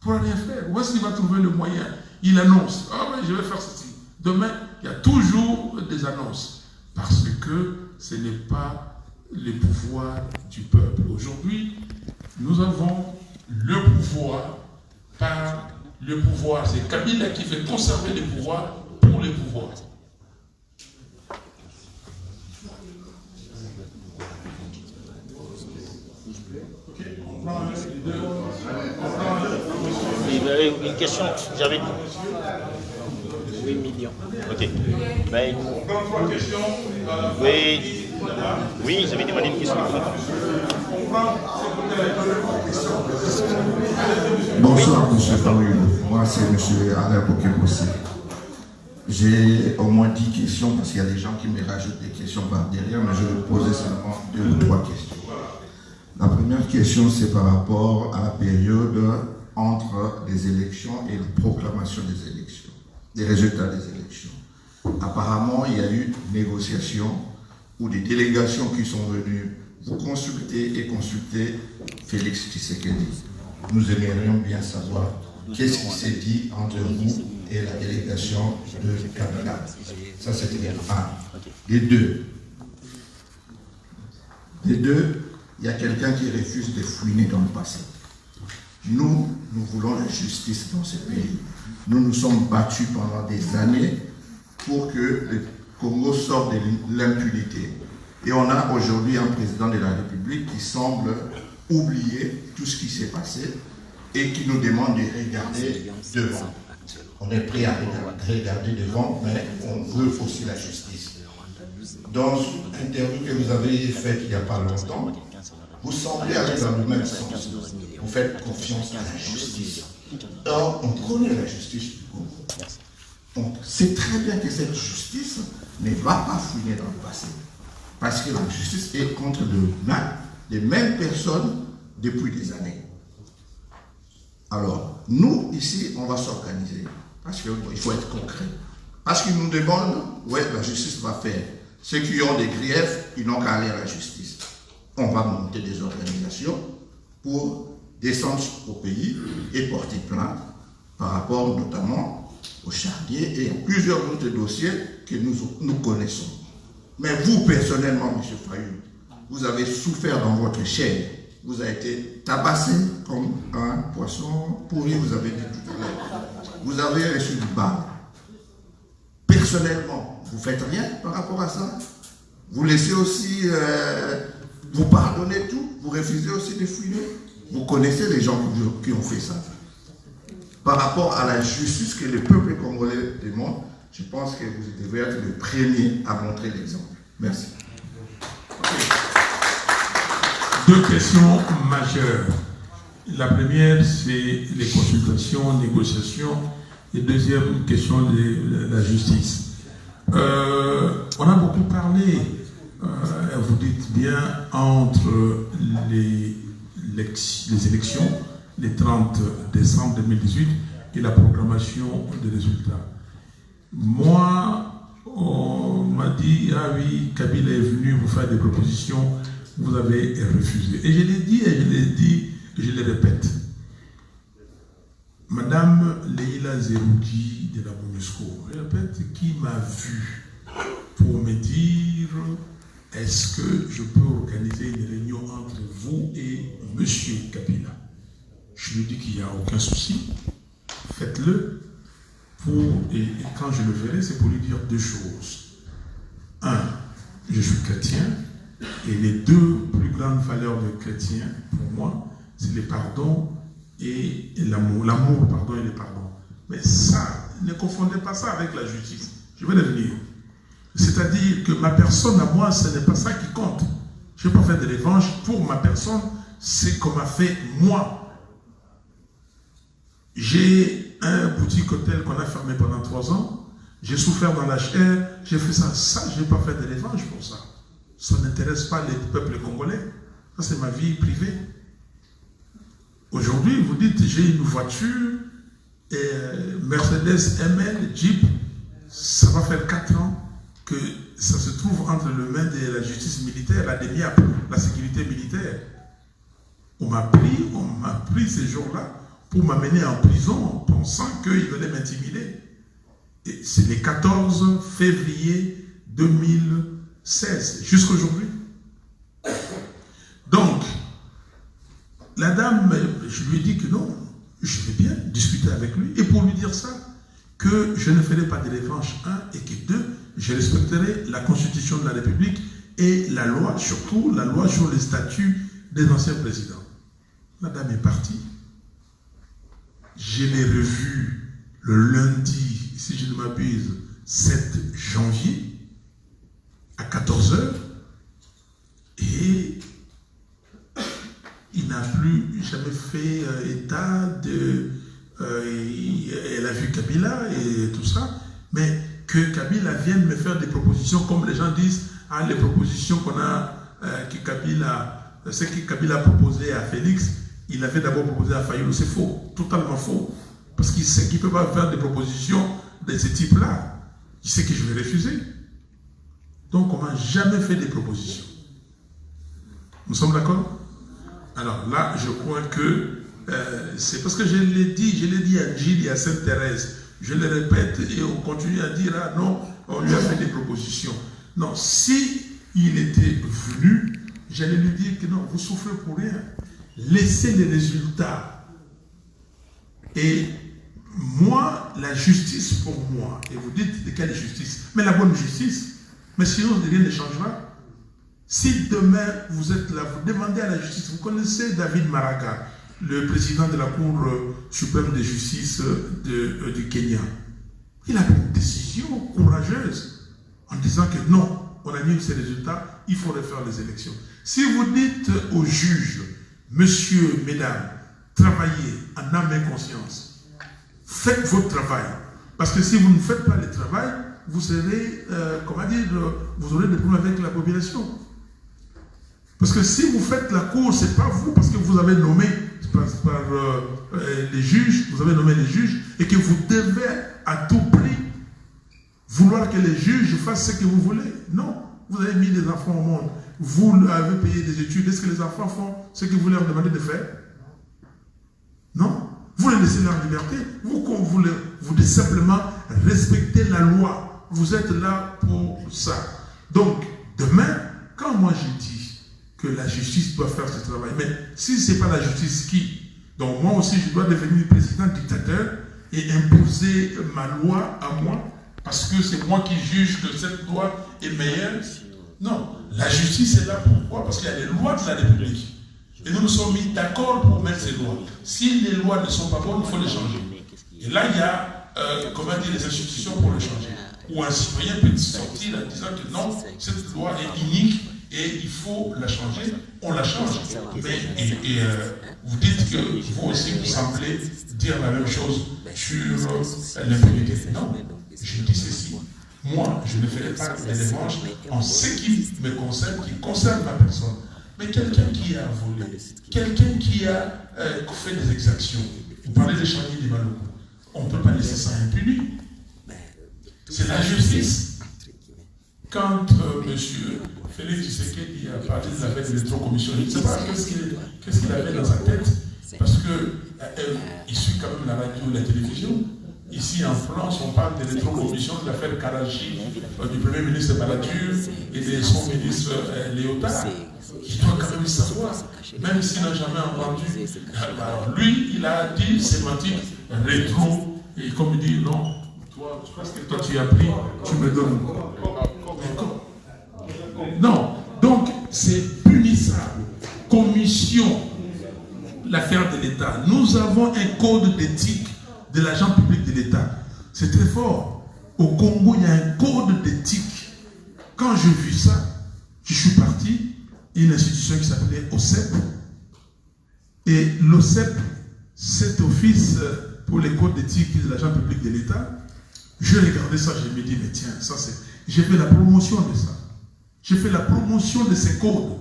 Où est-ce qu'il va trouver le moyen? Il annonce, ah oui, je vais faire ceci. Demain, il y a toujours des annonces, parce que ce n'est pas le pouvoir du peuple. Aujourd'hui, nous avons le pouvoir par le pouvoir. C'est Kabila qui fait conserver le pouvoir pour le pouvoir. Une question, j'avais... 8 millions. Ok. Ben, on prend 3 questions. Oui, j'avais demandé une question. Bonsoir, M. Farouk. Moi, c'est M. Alain Bokebossi. J'ai au moins 10 questions parce qu'il y a des gens qui me rajoutent des questions par derrière, mais je vais poser seulement 2 ou 3 questions. La première question, c'est par rapport à la période entre les élections et la proclamation des élections, des résultats des élections. Apparemment, il y a eu une négociation ou des délégations qui sont venues vous consulter et consulter Félix Tshisekedi. Nous aimerions bien savoir qu'est-ce qui s'est dit entre vous et la délégation de Kabila. Ça, c'était bien. Un. Les deux, il y a quelqu'un qui refuse de fouiner dans le passé. Nous voulons la justice dans ce pays. Nous nous sommes battus pendant des années pour que le Congo sorte de l'impunité. Et on a aujourd'hui un président de la République qui semble oublier tout ce qui s'est passé et qui nous demande de regarder devant. On est prêt à regarder devant, mais on veut aussi la justice. Dans une interview que vous avez faite il n'y a pas longtemps, vous semblez aller dans le même sens. Vous faites confiance à la justice. Or, on connaît la justice du Congo. Donc, c'est très bien que cette justice ne va pas fouiner dans le passé. Parce que la justice est contre les mêmes personnes depuis des années. Alors, nous, ici, on va s'organiser. Parce qu'il faut être concret. Parce qu'ils nous demandent, ouais, la justice va faire. Ceux qui ont des griefs, ils n'ont qu'à aller à la justice. On va monter des organisations pour descendre au pays et porter plainte par rapport notamment au Charnier et à plusieurs autres dossiers que nous connaissons. Mais vous, personnellement, M. Fayou, vous avez souffert dans votre chair. Vous avez été tabassé comme un poisson pourri, vous avez dit tout à l'heure. Vous avez reçu du balle. Personnellement, vous ne faites rien par rapport à ça. Vous laissez aussi, vous pardonnez tout, vous refusez aussi de fouiller. Vous connaissez les gens qui ont fait ça. Par rapport à la justice que le peuple congolais demande, je pense que vous devez être le premier à montrer l'exemple. Merci. Deux questions majeures. La première, c'est les consultations, négociations. Et deuxième question, de la justice. On a beaucoup parlé, vous dites bien, entre les élections, les 30 décembre 2018, et la programmation des résultats. Moi, on m'a dit, ah oui, Kabila est venu vous faire des propositions, vous avez refusé. Et je l'ai dit, et je l'ai dit, et je le répète. Madame Leila Zeroudi de la MONUSCO, je répète, qui m'a vu pour me dire, est-ce que je peux organiser une réunion entre vous et M. Kabila? Je lui dis qu'il n'y a aucun souci, faites-le. Et quand je le verrai, c'est pour lui dire deux choses. Un, je suis chrétien, et les deux plus grandes valeurs de chrétien, pour moi, c'est le pardon et l'amour. L'amour, pardon et le pardon. Mais ça, ne confondez pas ça avec la justice. Je vais revenir. C'est-à-dire que ma personne à moi, ce n'est pas ça qui compte. Je ne vais pas faire de revanche pour ma personne, c'est qu'on m'a fait moi. J'ai un boutique hôtel qu'on a fermé pendant 3 ans. J'ai souffert dans la chair. J'ai fait ça. Ça, je n'ai pas fait de revanche pour ça. Ça n'intéresse pas les peuples congolais. Ça, c'est ma vie privée. Aujourd'hui, vous dites, j'ai une voiture, Mercedes ML, Jeep. Ça va faire 4 ans que ça se trouve entre les mains de la justice militaire, la DEMIAP, la sécurité militaire. On m'a pris ces jours-là pour m'amener en prison pensant qu'ils allaient m'intimider. Et c'est le 14 février 2016, jusqu'à aujourd'hui. Donc, la dame, je lui ai dit que non, je vais bien discuter avec lui. Et pour lui dire ça, que je ne ferai pas de revanche, 1, et que 2, je respecterai la Constitution de la République et la loi, surtout la loi sur les statuts des anciens présidents. La dame est partie. Je l'ai revue le lundi, si je ne m'abuse, 7 janvier, à 14 h. Et il n'a plus jamais fait état de... elle a vu Kabila et tout ça, mais que Kabila vienne me faire des propositions, comme les gens disent, ah, les propositions qu'on a, ce que Kabila a proposé à Félix, il avait d'abord proposé à Fayulu. C'est faux, totalement faux. Parce qu'il sait qu'il ne peut pas faire des propositions de ce type-là. Il sait que je vais refuser. Donc on ne m'a jamais fait des propositions. Nous sommes d'accord? Alors là, je crois que c'est parce que je l'ai dit à Gilles et à Sainte-Thérèse. Je le répète et on continue à dire, ah non, on lui a fait des propositions. Non, si il était venu, j'allais lui dire que non, vous souffrez pour rien. Laissez les résultats. Et moi, la justice pour moi, et vous dites de quelle justice? Mais la bonne justice. Mais sinon, rien ne changera. Si demain, vous êtes là, vous demandez à la justice, vous connaissez David Maraga, le président de la Cour suprême de justice du Kenya. Il a pris une décision courageuse en disant que non, on annule ces résultats, il faut refaire les élections. Si vous dites aux juges, monsieur, mesdames, travaillez en âme et conscience, faites votre travail. Parce que si vous ne faites pas le travail, vous serez, vous aurez des problèmes avec la population. Parce que si vous faites la cour, ce n'est pas vous, parce que vous avez nommé par les juges, vous avez nommé les juges, et que vous devez à tout prix vouloir que les juges fassent ce que vous voulez. Non, vous avez mis des enfants au monde, vous avez payé des études, est-ce que les enfants font ce que vous leur demandez de faire? Non, vous les laissez leur liberté, vous devez simplement respecter la loi, vous êtes là pour ça. Donc, demain, quand moi je dis que la justice doit faire ce travail. Mais si ce n'est pas la justice qui... Donc moi aussi, je dois devenir président dictateur et imposer ma loi à moi parce que c'est moi qui juge que cette loi est meilleure. Non, la justice est là pourquoi? Parce qu'il y a les lois de la République. Et nous nous sommes mis d'accord pour mettre ces lois. Si les lois ne sont pas bonnes, il faut les changer. Et là, il y a, les institutions pour les changer. Ou un citoyen peut sortir en disant que non, cette loi est unique, et il faut la changer, on la change. Mais vous dites que vous aussi vous semblez dire la même chose sur l'impunité. Non, je dis ceci. Moi, je ne ferai pas des revanches en ce qui me concerne, qui concerne ma personne. Mais quelqu'un qui a volé, quelqu'un qui a fait des exactions, vous parlez de Chani des Maloko, on ne peut pas laisser ça impuni. C'est la justice. Quand M. Félix Tshisekedi a parlé de la fête de l'électrocommission, je ne sais pas qu'est-ce qu'il avait dans sa tête, parce qu'il suit quand même la radio et la télévision. Ici en France, on parle de l'électrocommission de l'affaire Karachi, du Premier ministre Balladur et de son ministre Léotard. Il doit quand même savoir, même s'il n'a jamais entendu. Alors lui, il a dit sémantique rétro, et comme il dit non, toi, parce que toi tu as pris, tu me donnes. Non, donc c'est punissable. Commission, l'affaire de l'État. Nous avons un code d'éthique de l'agent public de l'État. C'est très fort. Au Congo, il y a un code d'éthique. Quand j'ai vu ça, je suis parti, il y a une institution qui s'appelait OCEP. Et l'OCEP, cet office pour les codes d'éthique de l'agent public de l'État, je regardais ça, je me dis, mais tiens, ça c'est... J'ai fait la promotion de ça. J'ai fait la promotion de ces codes.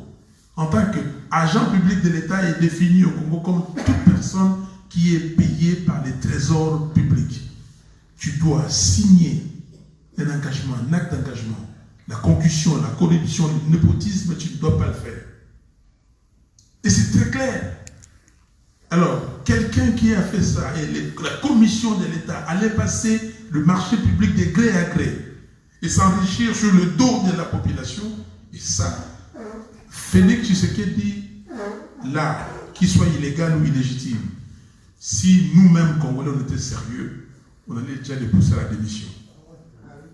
En tant qu'agent public de l'État est défini au Congo comme toute personne qui est payée par les trésors publics. Tu dois signer un engagement, un acte d'engagement. La concussion, la corruption, le népotisme, tu ne dois pas le faire. Et c'est très clair. Alors, quelqu'un qui a fait ça, et la commission de l'État allait passer le marché public de gré à gré et s'enrichir sur le dos de la population, et ça, Félix Tshisekedi, là, qu'il soit illégal ou illégitime, si nous-mêmes, Congolais, on était sérieux, on allait déjà les pousser à la démission.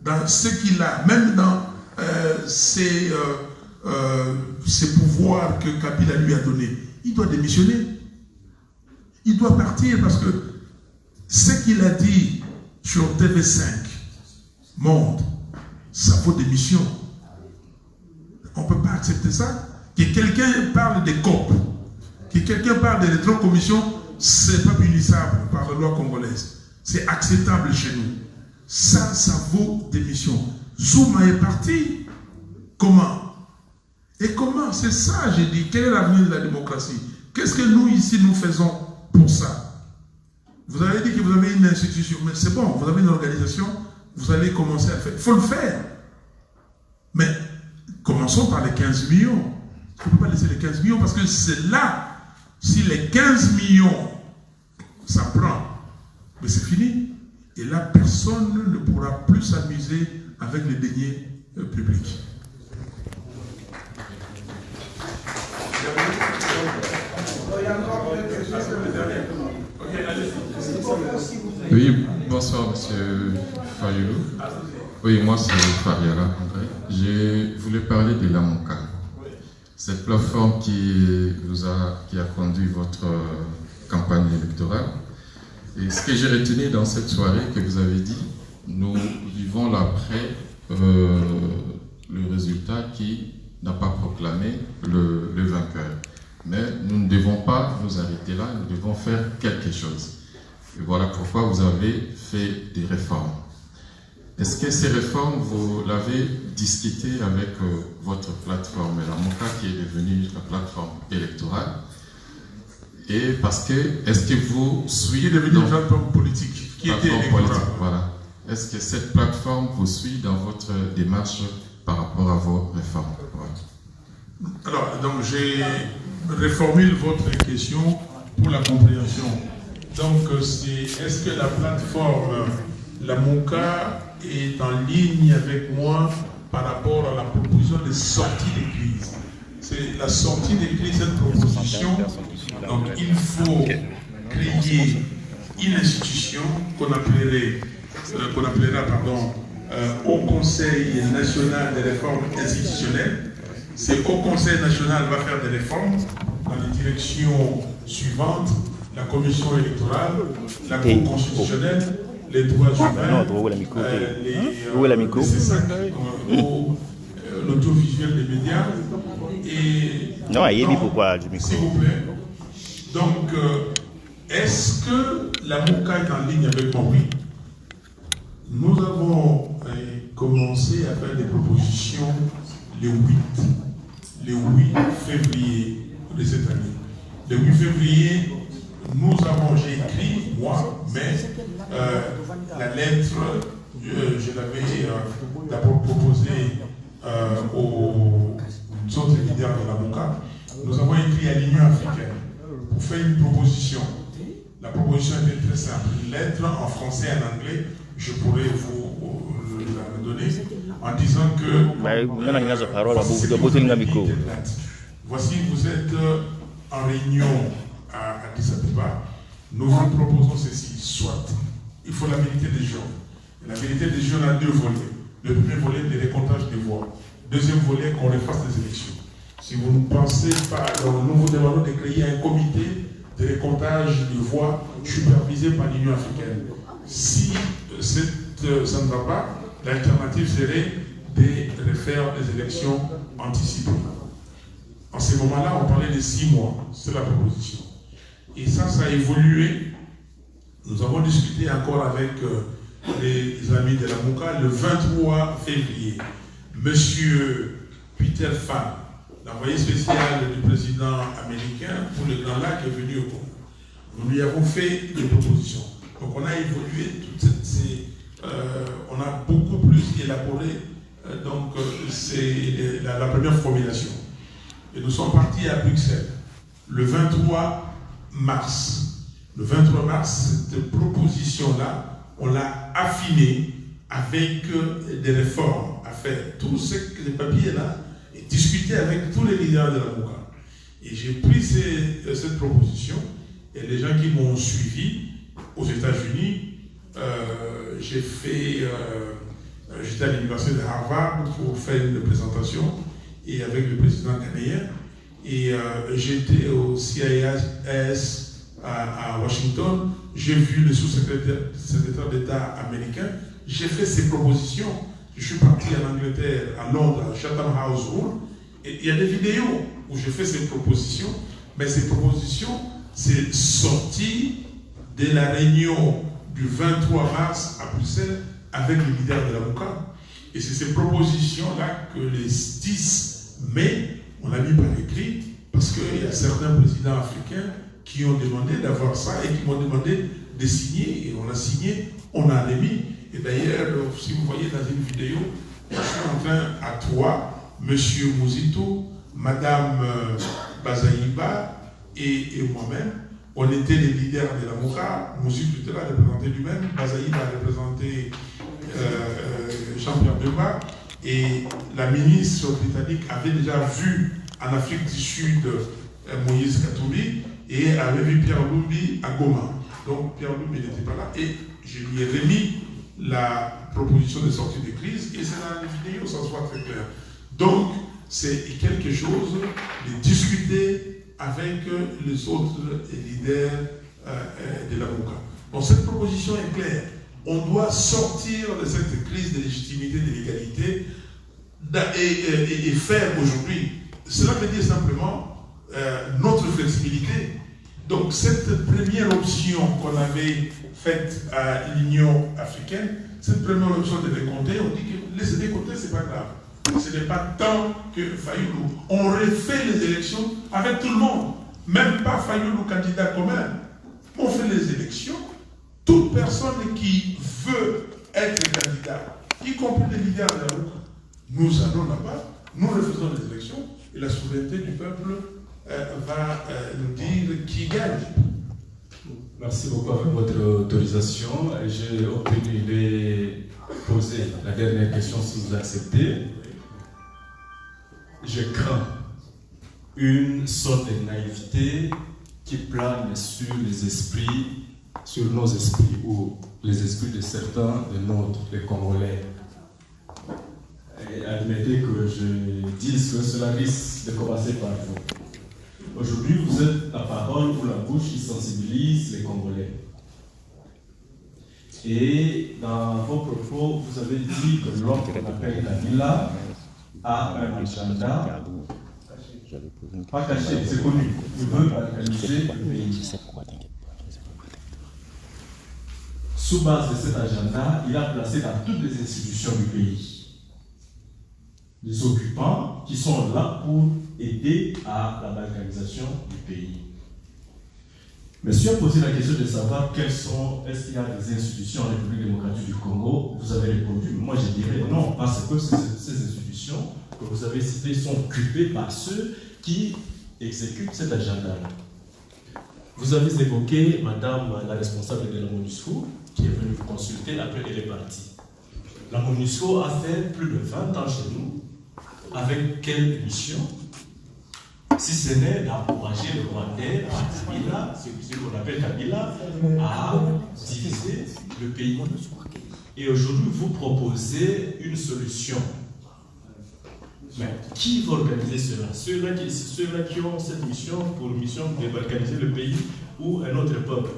Dans ce qu'il a, même dans ces pouvoirs que Kabila lui a donnés, il doit démissionner. Il doit partir parce que ce qu'il a dit sur TV5 montre sa faute démission. On ne peut pas accepter ça. Que quelqu'un parle des COP, que quelqu'un parle de l'électrocommission, ce n'est pas punissable par la loi congolaise. C'est acceptable chez nous. Ça vaut démission. Zouma est parti. Comment? Et comment? C'est ça, j'ai dit. Quel est l'avenir de la démocratie? Qu'est-ce que nous, ici, nous faisons pour ça? Vous avez dit que vous avez une institution, mais c'est bon, vous avez une organisation, vous allez commencer à faire. Il faut le faire. Mais commençons par les 15 millions. On ne peut pas laisser les 15 millions parce que c'est là, si les 15 millions ça prend. Mais c'est fini. Et là, personne ne pourra plus s'amuser avec les deniers publics. Oui, bonsoir Monsieur Fayoulou. Oui, moi c'est Fariala André. Je voulais parler de la MOCA. Cette plateforme qui a conduit votre campagne électorale. Et ce que j'ai retenu dans cette soirée que vous avez dit, nous vivons l'après le résultat qui n'a pas proclamé le vainqueur. Mais nous ne devons pas nous arrêter là, nous devons faire quelque chose. Et voilà pourquoi vous avez fait des réformes. Est-ce que ces réformes, vous l'avez discuté avec votre plateforme, la MOCA, qui est devenue la plateforme électorale? Et parce que, est-ce que vous suivez... Qui est devenue une plateforme politique, qui était électorale. Voilà. Est-ce que cette plateforme vous suit dans votre démarche par rapport à vos réformes? Voilà. Alors, donc j'ai reformule votre question pour la compréhension. Donc, est-ce que la plateforme, la MOCA, est en ligne avec moi par rapport à la proposition de sortie des crises? C'est la sortie des crises, cette proposition. Donc, il faut créer une institution qu'on appellera Haut Conseil national des réformes institutionnelles. Ce Haut Conseil national va faire des réformes dans les directions suivantes: la commission électorale, la Cour constitutionnelle, les droits humains, l'audiovisuel des médias et... Non, il dit pourquoi du micro. S'il vous plaît. Donc, est-ce que la MOCA est en ligne avec moi? Oui. Nous avons commencé à faire des propositions le 8 février de cette année. Le 8 février, j'ai écrit, moi, mais la lettre, je l'avais d'abord proposée aux autres leaders de la MOCA. Nous avons écrit à l'Union africaine pour faire une proposition. La proposition était très simple. Une lettre en français et en anglais, je pourrais vous la donner en disant que voici, vous êtes en réunion à Addis Abeba, nous vous proposons ceci, soit il faut la vérité des gens. Et la vérité des gens a deux volets. Le premier volet, le récomptage des voix. Deuxième volet, qu'on refasse les élections. Si vous ne pensez pas, alors nous vous demandons de créer un comité de récomptage de voix supervisé par l'Union africaine. Si ça ne va pas, l'alternative serait de refaire des élections anticipées. En ce moment-là, on parlait de 6 mois. C'est la proposition. Et ça a évolué. Nous avons discuté encore avec les amis de la MOCA le 23 février. Monsieur Peter Fan, l'envoyé spécial du président américain pour le Grand Lac, est venu au Congo. Nous lui avons fait des propositions. Donc on a évolué toutes on a beaucoup plus élaboré c'est la première formulation. Et nous sommes partis à Bruxelles le 23 mars. Le 23 mars, cette proposition-là, on l'a affinée avec des réformes à faire. Tous ces papiers-là, et discuter avec tous les leaders de la MOCA. Et j'ai pris cette proposition, et les gens qui m'ont suivi aux États-Unis, j'étais à l'université de Harvard pour faire une présentation et avec le président ghanéen, et j'étais au CIS à Washington. J'ai vu le sous-secrétaire d'État américain. J'ai fait ces propositions. Je suis parti en Angleterre, à Londres, à Chatham House Hall, et il y a des vidéos où j'ai fait ces propositions, mais ces propositions, c'est sorti de la réunion du 23 mars à Bruxelles avec les leaders de la MOCA. Et c'est ces propositions-là que les 10 mai, on a mis par écrit, parce qu'il y a certains présidents africains qui ont demandé d'avoir ça et qui m'ont demandé de signer, et on a signé, on a remis. Et d'ailleurs, si vous voyez dans une vidéo, je suis en train, à toi, Monsieur Mouzito, Madame Bazaïba et moi-même, On était les leaders de la MOCA, Moussou Tutela a représenté lui-même, Bazaïd a représenté Jean-Pierre Bemba, et la ministre britannique avait déjà vu en Afrique du Sud Moïse Katumbi et avait vu Pierre Lumbi à Goma. Donc Pierre Lumbi n'était pas là et je lui ai remis la proposition de sortie de crise et c'est dans la vidéo, ça se voit très clair. Donc c'est quelque chose de discuter avec les autres leaders de la MOCA. Donc cette proposition est claire. On doit sortir de cette crise de légitimité, de l'égalité et faire aujourd'hui. Cela veut dire simplement notre flexibilité. Donc cette première option qu'on avait faite à l'Union africaine, cette première option devait compter. On dit que laisser compter, c'est pas grave. Ce n'est pas tant que Fayoulou. On refait les élections avec tout le monde. Même pas Fayoulou candidat commun. On fait les élections. Toute personne qui veut être candidat, y compris les leaders de la route, nous allons là-bas, nous refaisons les élections et la souveraineté du peuple va nous dire qui gagne. Merci beaucoup. Avec votre autorisation, j'ai obtenu de poser la dernière question si vous acceptez. Je crains une sorte de naïveté qui plane sur les esprits, sur nos esprits ou les esprits de certains de nôtres, les Congolais. Et admettez que je dise que cela risque de commencer par vous. Aujourd'hui, vous êtes la parole ou la bouche qui sensibilise les Congolais. Et dans vos propos, vous avez dit que l'homme qu'on appelle Kabila a un agenda, pas caché, c'est connu. Il veut balkaniser le pays. Sous base de cet agenda, il a placé dans toutes les institutions du pays des occupants qui sont là pour aider à la balkanisation du pays. Monsieur a posé la question de savoir est-ce qu'il y a des institutions en République démocratique du Congo. Vous avez répondu, moi je dirais non, parce que ces institutions que vous avez citées sont occupées par ceux qui exécutent cet agenda-là. Vous avez évoqué madame la responsable de la MONUSCO qui est venue vous consulter, après elle est partie. La MONUSCO a fait plus de 20 ans chez nous. Avec quelle mission? Si ce n'est d'encourager le Rwandais, Kabila, ce qu'on appelle Kabila, à diviser le pays. Et aujourd'hui, vous proposez une solution. Mais qui va organiser cela? Ceux-là qui ont cette mission pour mission de balkaniser le pays ou un autre peuple?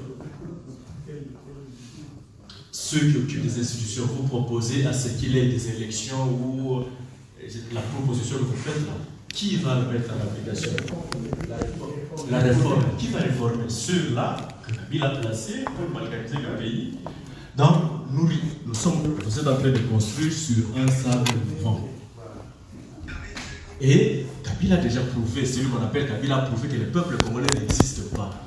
Ceux qui occupent des institutions, vous proposez à ce qu'il y ait des élections ou la proposition que vous faites là, qui va le mettre en application? La réforme. Qui va réformer? Ceux-là que Kabila a placés pour balkaniser le pays. Donc, vous êtes en train de construire sur un sable vivant. Et Kabila a déjà prouvé, celui qu'on appelle Kabila a prouvé que le peuple congolais n'existe pas.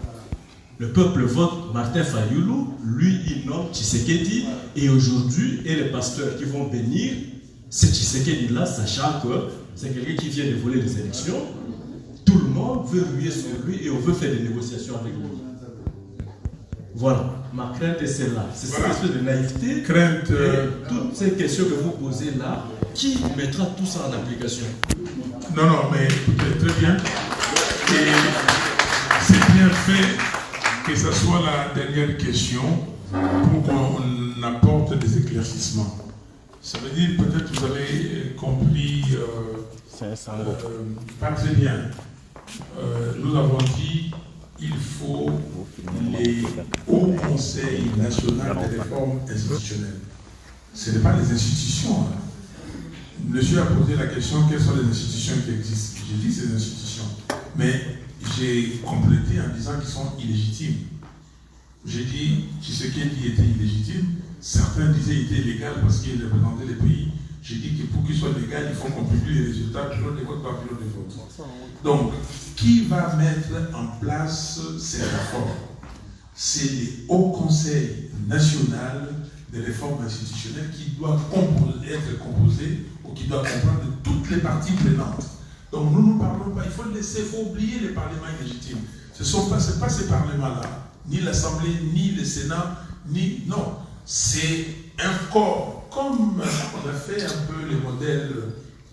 Le peuple vote Martin Fayoulou, lui il nomme Tshisekedi, et aujourd'hui, et les pasteurs qui vont bénir ce Tshisekedi-là, sachant que c'est quelqu'un qui vient de voler les élections, tout le monde veut ruer sur lui et on veut faire des négociations avec lui. Voilà, ma crainte est celle-là. C'est cette espèce de naïveté. Toutes ces questions que vous posez là, qui mettra tout ça en application? Non, mais écoutez, très bien. Et c'est bien fait que ce soit la dernière question pour qu'on apporte des éclaircissements. Ça veut dire, peut-être vous avez compris pas très bien. Nous avons dit il faut les hauts conseils nationaux de réforme institutionnelle. Ce n'est pas les institutions. Monsieur a posé la question quelles sont les institutions qui existent. J'ai dit ces institutions. Mais j'ai complété en disant qu'ils sont illégitimes. J'ai dit Tshisekedi était illégitime. Certains disaient qu'il était illégal parce qu'il représentait les pays. J'ai dit que pour qu'il soit légal, il faut qu'on publie les résultats, pilote de vote par pilote de vote. Donc, qui va mettre en place ces réformes? C'est les hauts conseils national de réformes institutionnelles qui doivent être composés ou qui doivent comprendre toutes les parties prenantes. Donc nous ne parlons pas, il faut oublier les parlements illégitimes. Ce n'est pas ces parlements-là, ni l'Assemblée, ni le Sénat, ni... Non, c'est un corps, comme on a fait un peu le modèle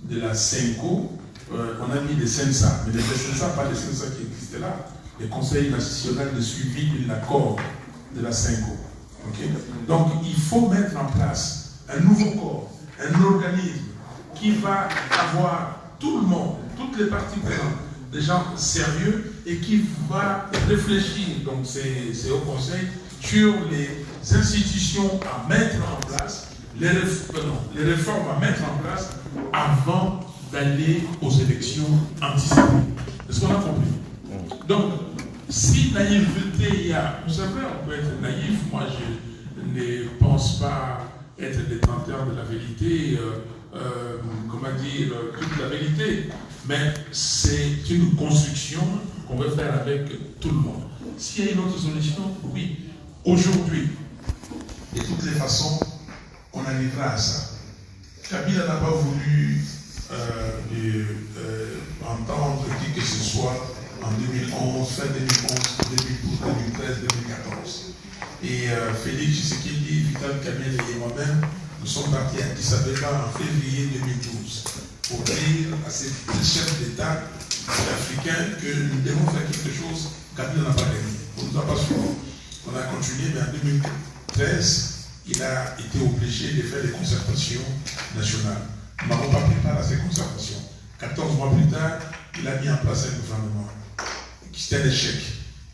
de la CENCO, on a mis les CENSA, mais les CENSA, pas les CENSA qui existaient là, le Conseil national de suivi de l'accord de la CENCO. Okay? Donc il faut mettre en place un nouveau corps, un organisme qui va avoir tout le monde, toutes les parties prenantes, des gens sérieux et qui va réfléchir, donc c'est au Conseil, sur les institutions à mettre en place, les réformes à mettre en place avant d'aller aux élections anticipées. Est-ce qu'on a compris? Donc, si naïveté il y a, vous savez, on peut être naïf, moi je ne pense pas être détenteur de la vérité, comment dire, toute la vérité, mais c'est une construction qu'on veut faire avec tout le monde. S'il y a une autre solution, oui. Aujourd'hui, de toutes les façons, on arrivera à ça. Kabila n'a pas voulu entendre qui que ce soit en 2011, fin 2011, 2012, 2013, 2014. Et Félix Tshisekedi, Vital Kamerhe et moi-même, nous sommes partis à Addis Abeba en février 2012 pour dire à ces chefs d'État africains que nous devons faire quelque chose. Kabila n'a pas gagné. On ne nous a pas suivi. On a continué, mais en 2013, il a été obligé de faire des concertations nationales. Nous n'avons pas pris part à ces concertations. 14 mois plus tard, il a mis en place un gouvernement qui était un échec.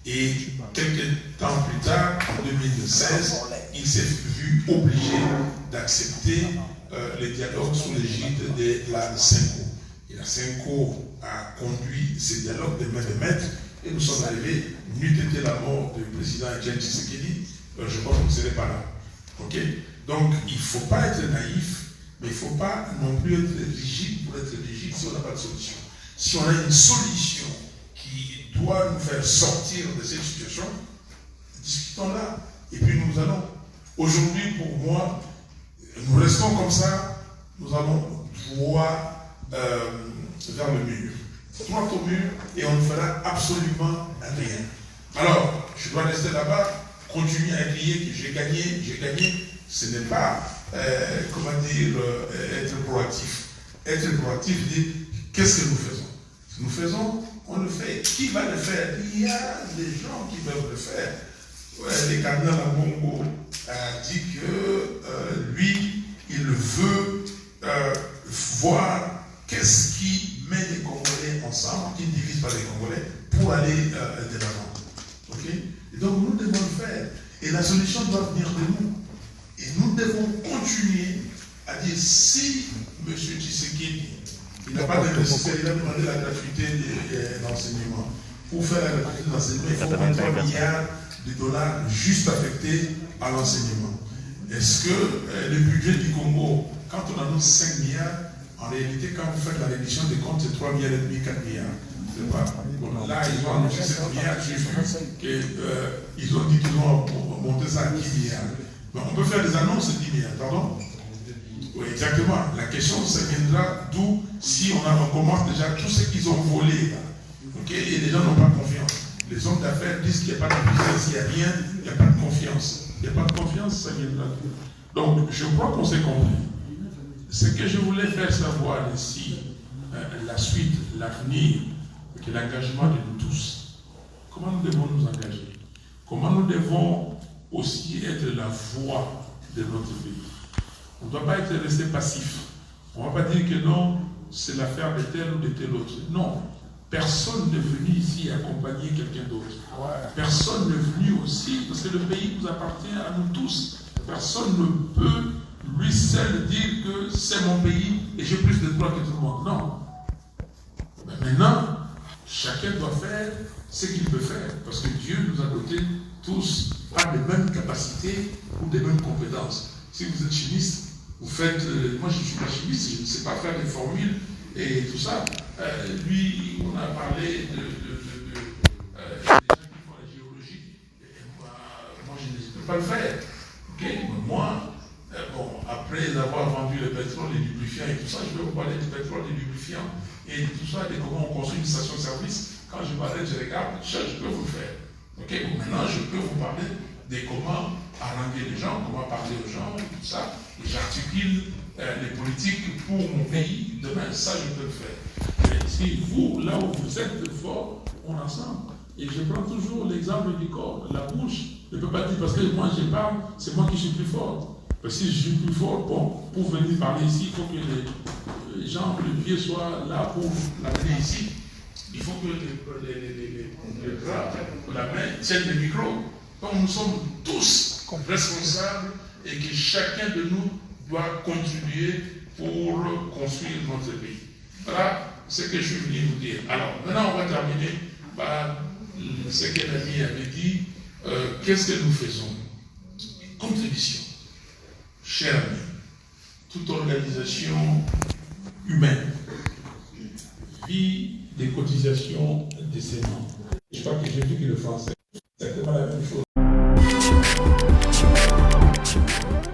Et quelques temps plus tard, en 2016, il s'est vu obligé d'accepter le dialogue sous l'égide de la CENCO. Et la CENCO a conduit ces dialogues de main de maître et nous sommes arrivés, n'eût été la mort du président Etienne Tshisekedi, je pense qu'on ne serait pas là. Okay? Donc il ne faut pas être naïf, mais il ne faut pas non plus être rigide pour être rigide si on n'a pas de solution. Si on a une solution qui doit nous faire sortir de cette situation, discutons-la. Et puis nous allons. Aujourd'hui, pour moi, nous restons comme ça, nous allons droit vers le mur. Droit au mur, et on ne fera absolument rien. Alors, je dois rester là-bas, continuer à crier que j'ai gagné. Ce n'est pas, comment dire, être proactif. Être proactif, dit, qu'est-ce que nous faisons? Nous faisons, on le fait. Qui va le faire? Il y a des gens qui peuvent le faire. Ouais, le cardinal Ambongo a dit que lui, il veut voir qu'est-ce qui met les Congolais ensemble, qui ne divise pas les Congolais, pour aller de l'avant. Okay? Et donc nous devons le faire. Et la solution doit venir de nous. Et nous devons continuer à dire si M. Tshisekedi, il n'a pas d'investisseur, il a demandé la gratuité de l'enseignement. Pour faire la gratuité de l'enseignement, il faut 23 milliards de dollars juste affectés à l'enseignement. Est-ce que le budget du Congo, quand on annonce 5 milliards, en réalité, quand vous faites la réduction des comptes, c'est 3 milliards et demi, 4 milliards. Bon, là, ils ont annoncé 7 milliards, j'ai vu qu'ils ont dit qu'ils vont monter ça à 10 milliards. Donc, on peut faire des annonces de 10 milliards, pardon? Oui, exactement. La question, ça viendra d'où, si on commence déjà tout ce qu'ils ont volé, là, okay? Et les gens n'ont pas confiance. Les hommes d'affaires disent qu'il n'y a pas de puissance, il n'y a rien, il n'y a pas de confiance. Il n'y a pas de confiance, ça viendra d'où. Donc, je crois qu'on s'est compris. Ce que je voulais faire savoir ici, la suite, l'avenir, que l'engagement de nous tous. Comment nous devons nous engager? Comment nous devons aussi être la voix de notre pays? On ne doit pas être resté passif. On ne va pas dire que non, c'est l'affaire de tel ou de tel autre. Non. Personne n'est venu ici accompagner quelqu'un d'autre. Personne n'est venu aussi, parce que le pays nous appartient à nous tous. Personne ne peut lui seul dire que c'est mon pays et j'ai plus de droits que tout le monde. Non. Mais maintenant, chacun doit faire ce qu'il peut faire, parce que Dieu nous a dotés tous pas des mêmes capacités ou des mêmes compétences. Si vous êtes chimiste, vous faites... moi, je ne suis pas chimiste, je ne sais pas faire des formules et tout ça. Lui, on a parlé des gens qui font la géologie. Et moi, je ne peux pas le faire. Okay? Moi, bon, après avoir vendu le pétrole, les lubrifiants et tout ça, je vais vous parler du pétrole, des lubrifiants et tout ça, et comment on construit une station-service. Quand je m'arrête, je regarde, je peux vous le faire. Ok, maintenant je peux vous parler de comment arranger les gens, comment parler aux gens, tout ça. Et j'articule les politiques pour mon pays. Demain, ça je peux le faire. Mais si vous, là où vous êtes fort, on ensemble. Et je prends toujours l'exemple du corps, la bouche. Je ne peux pas dire parce que moi je parle, c'est moi qui suis plus fort. Parce que si je suis plus fort, bon, pour venir parler ici, il faut que les jambes, les pieds soient là pour l'amener ici. Il faut que les bras, la main tiennent le micro. Donc nous sommes tous responsables et que chacun de nous doit contribuer pour construire notre pays. Voilà ce que je suis venu vous dire. Alors, maintenant on va terminer par ce que l'ami avait dit. Qu'est-ce que nous faisons? Contribution. Cher ami, toute organisation humaine vit des cotisations de ses membres. Je crois que j'ai vu que le français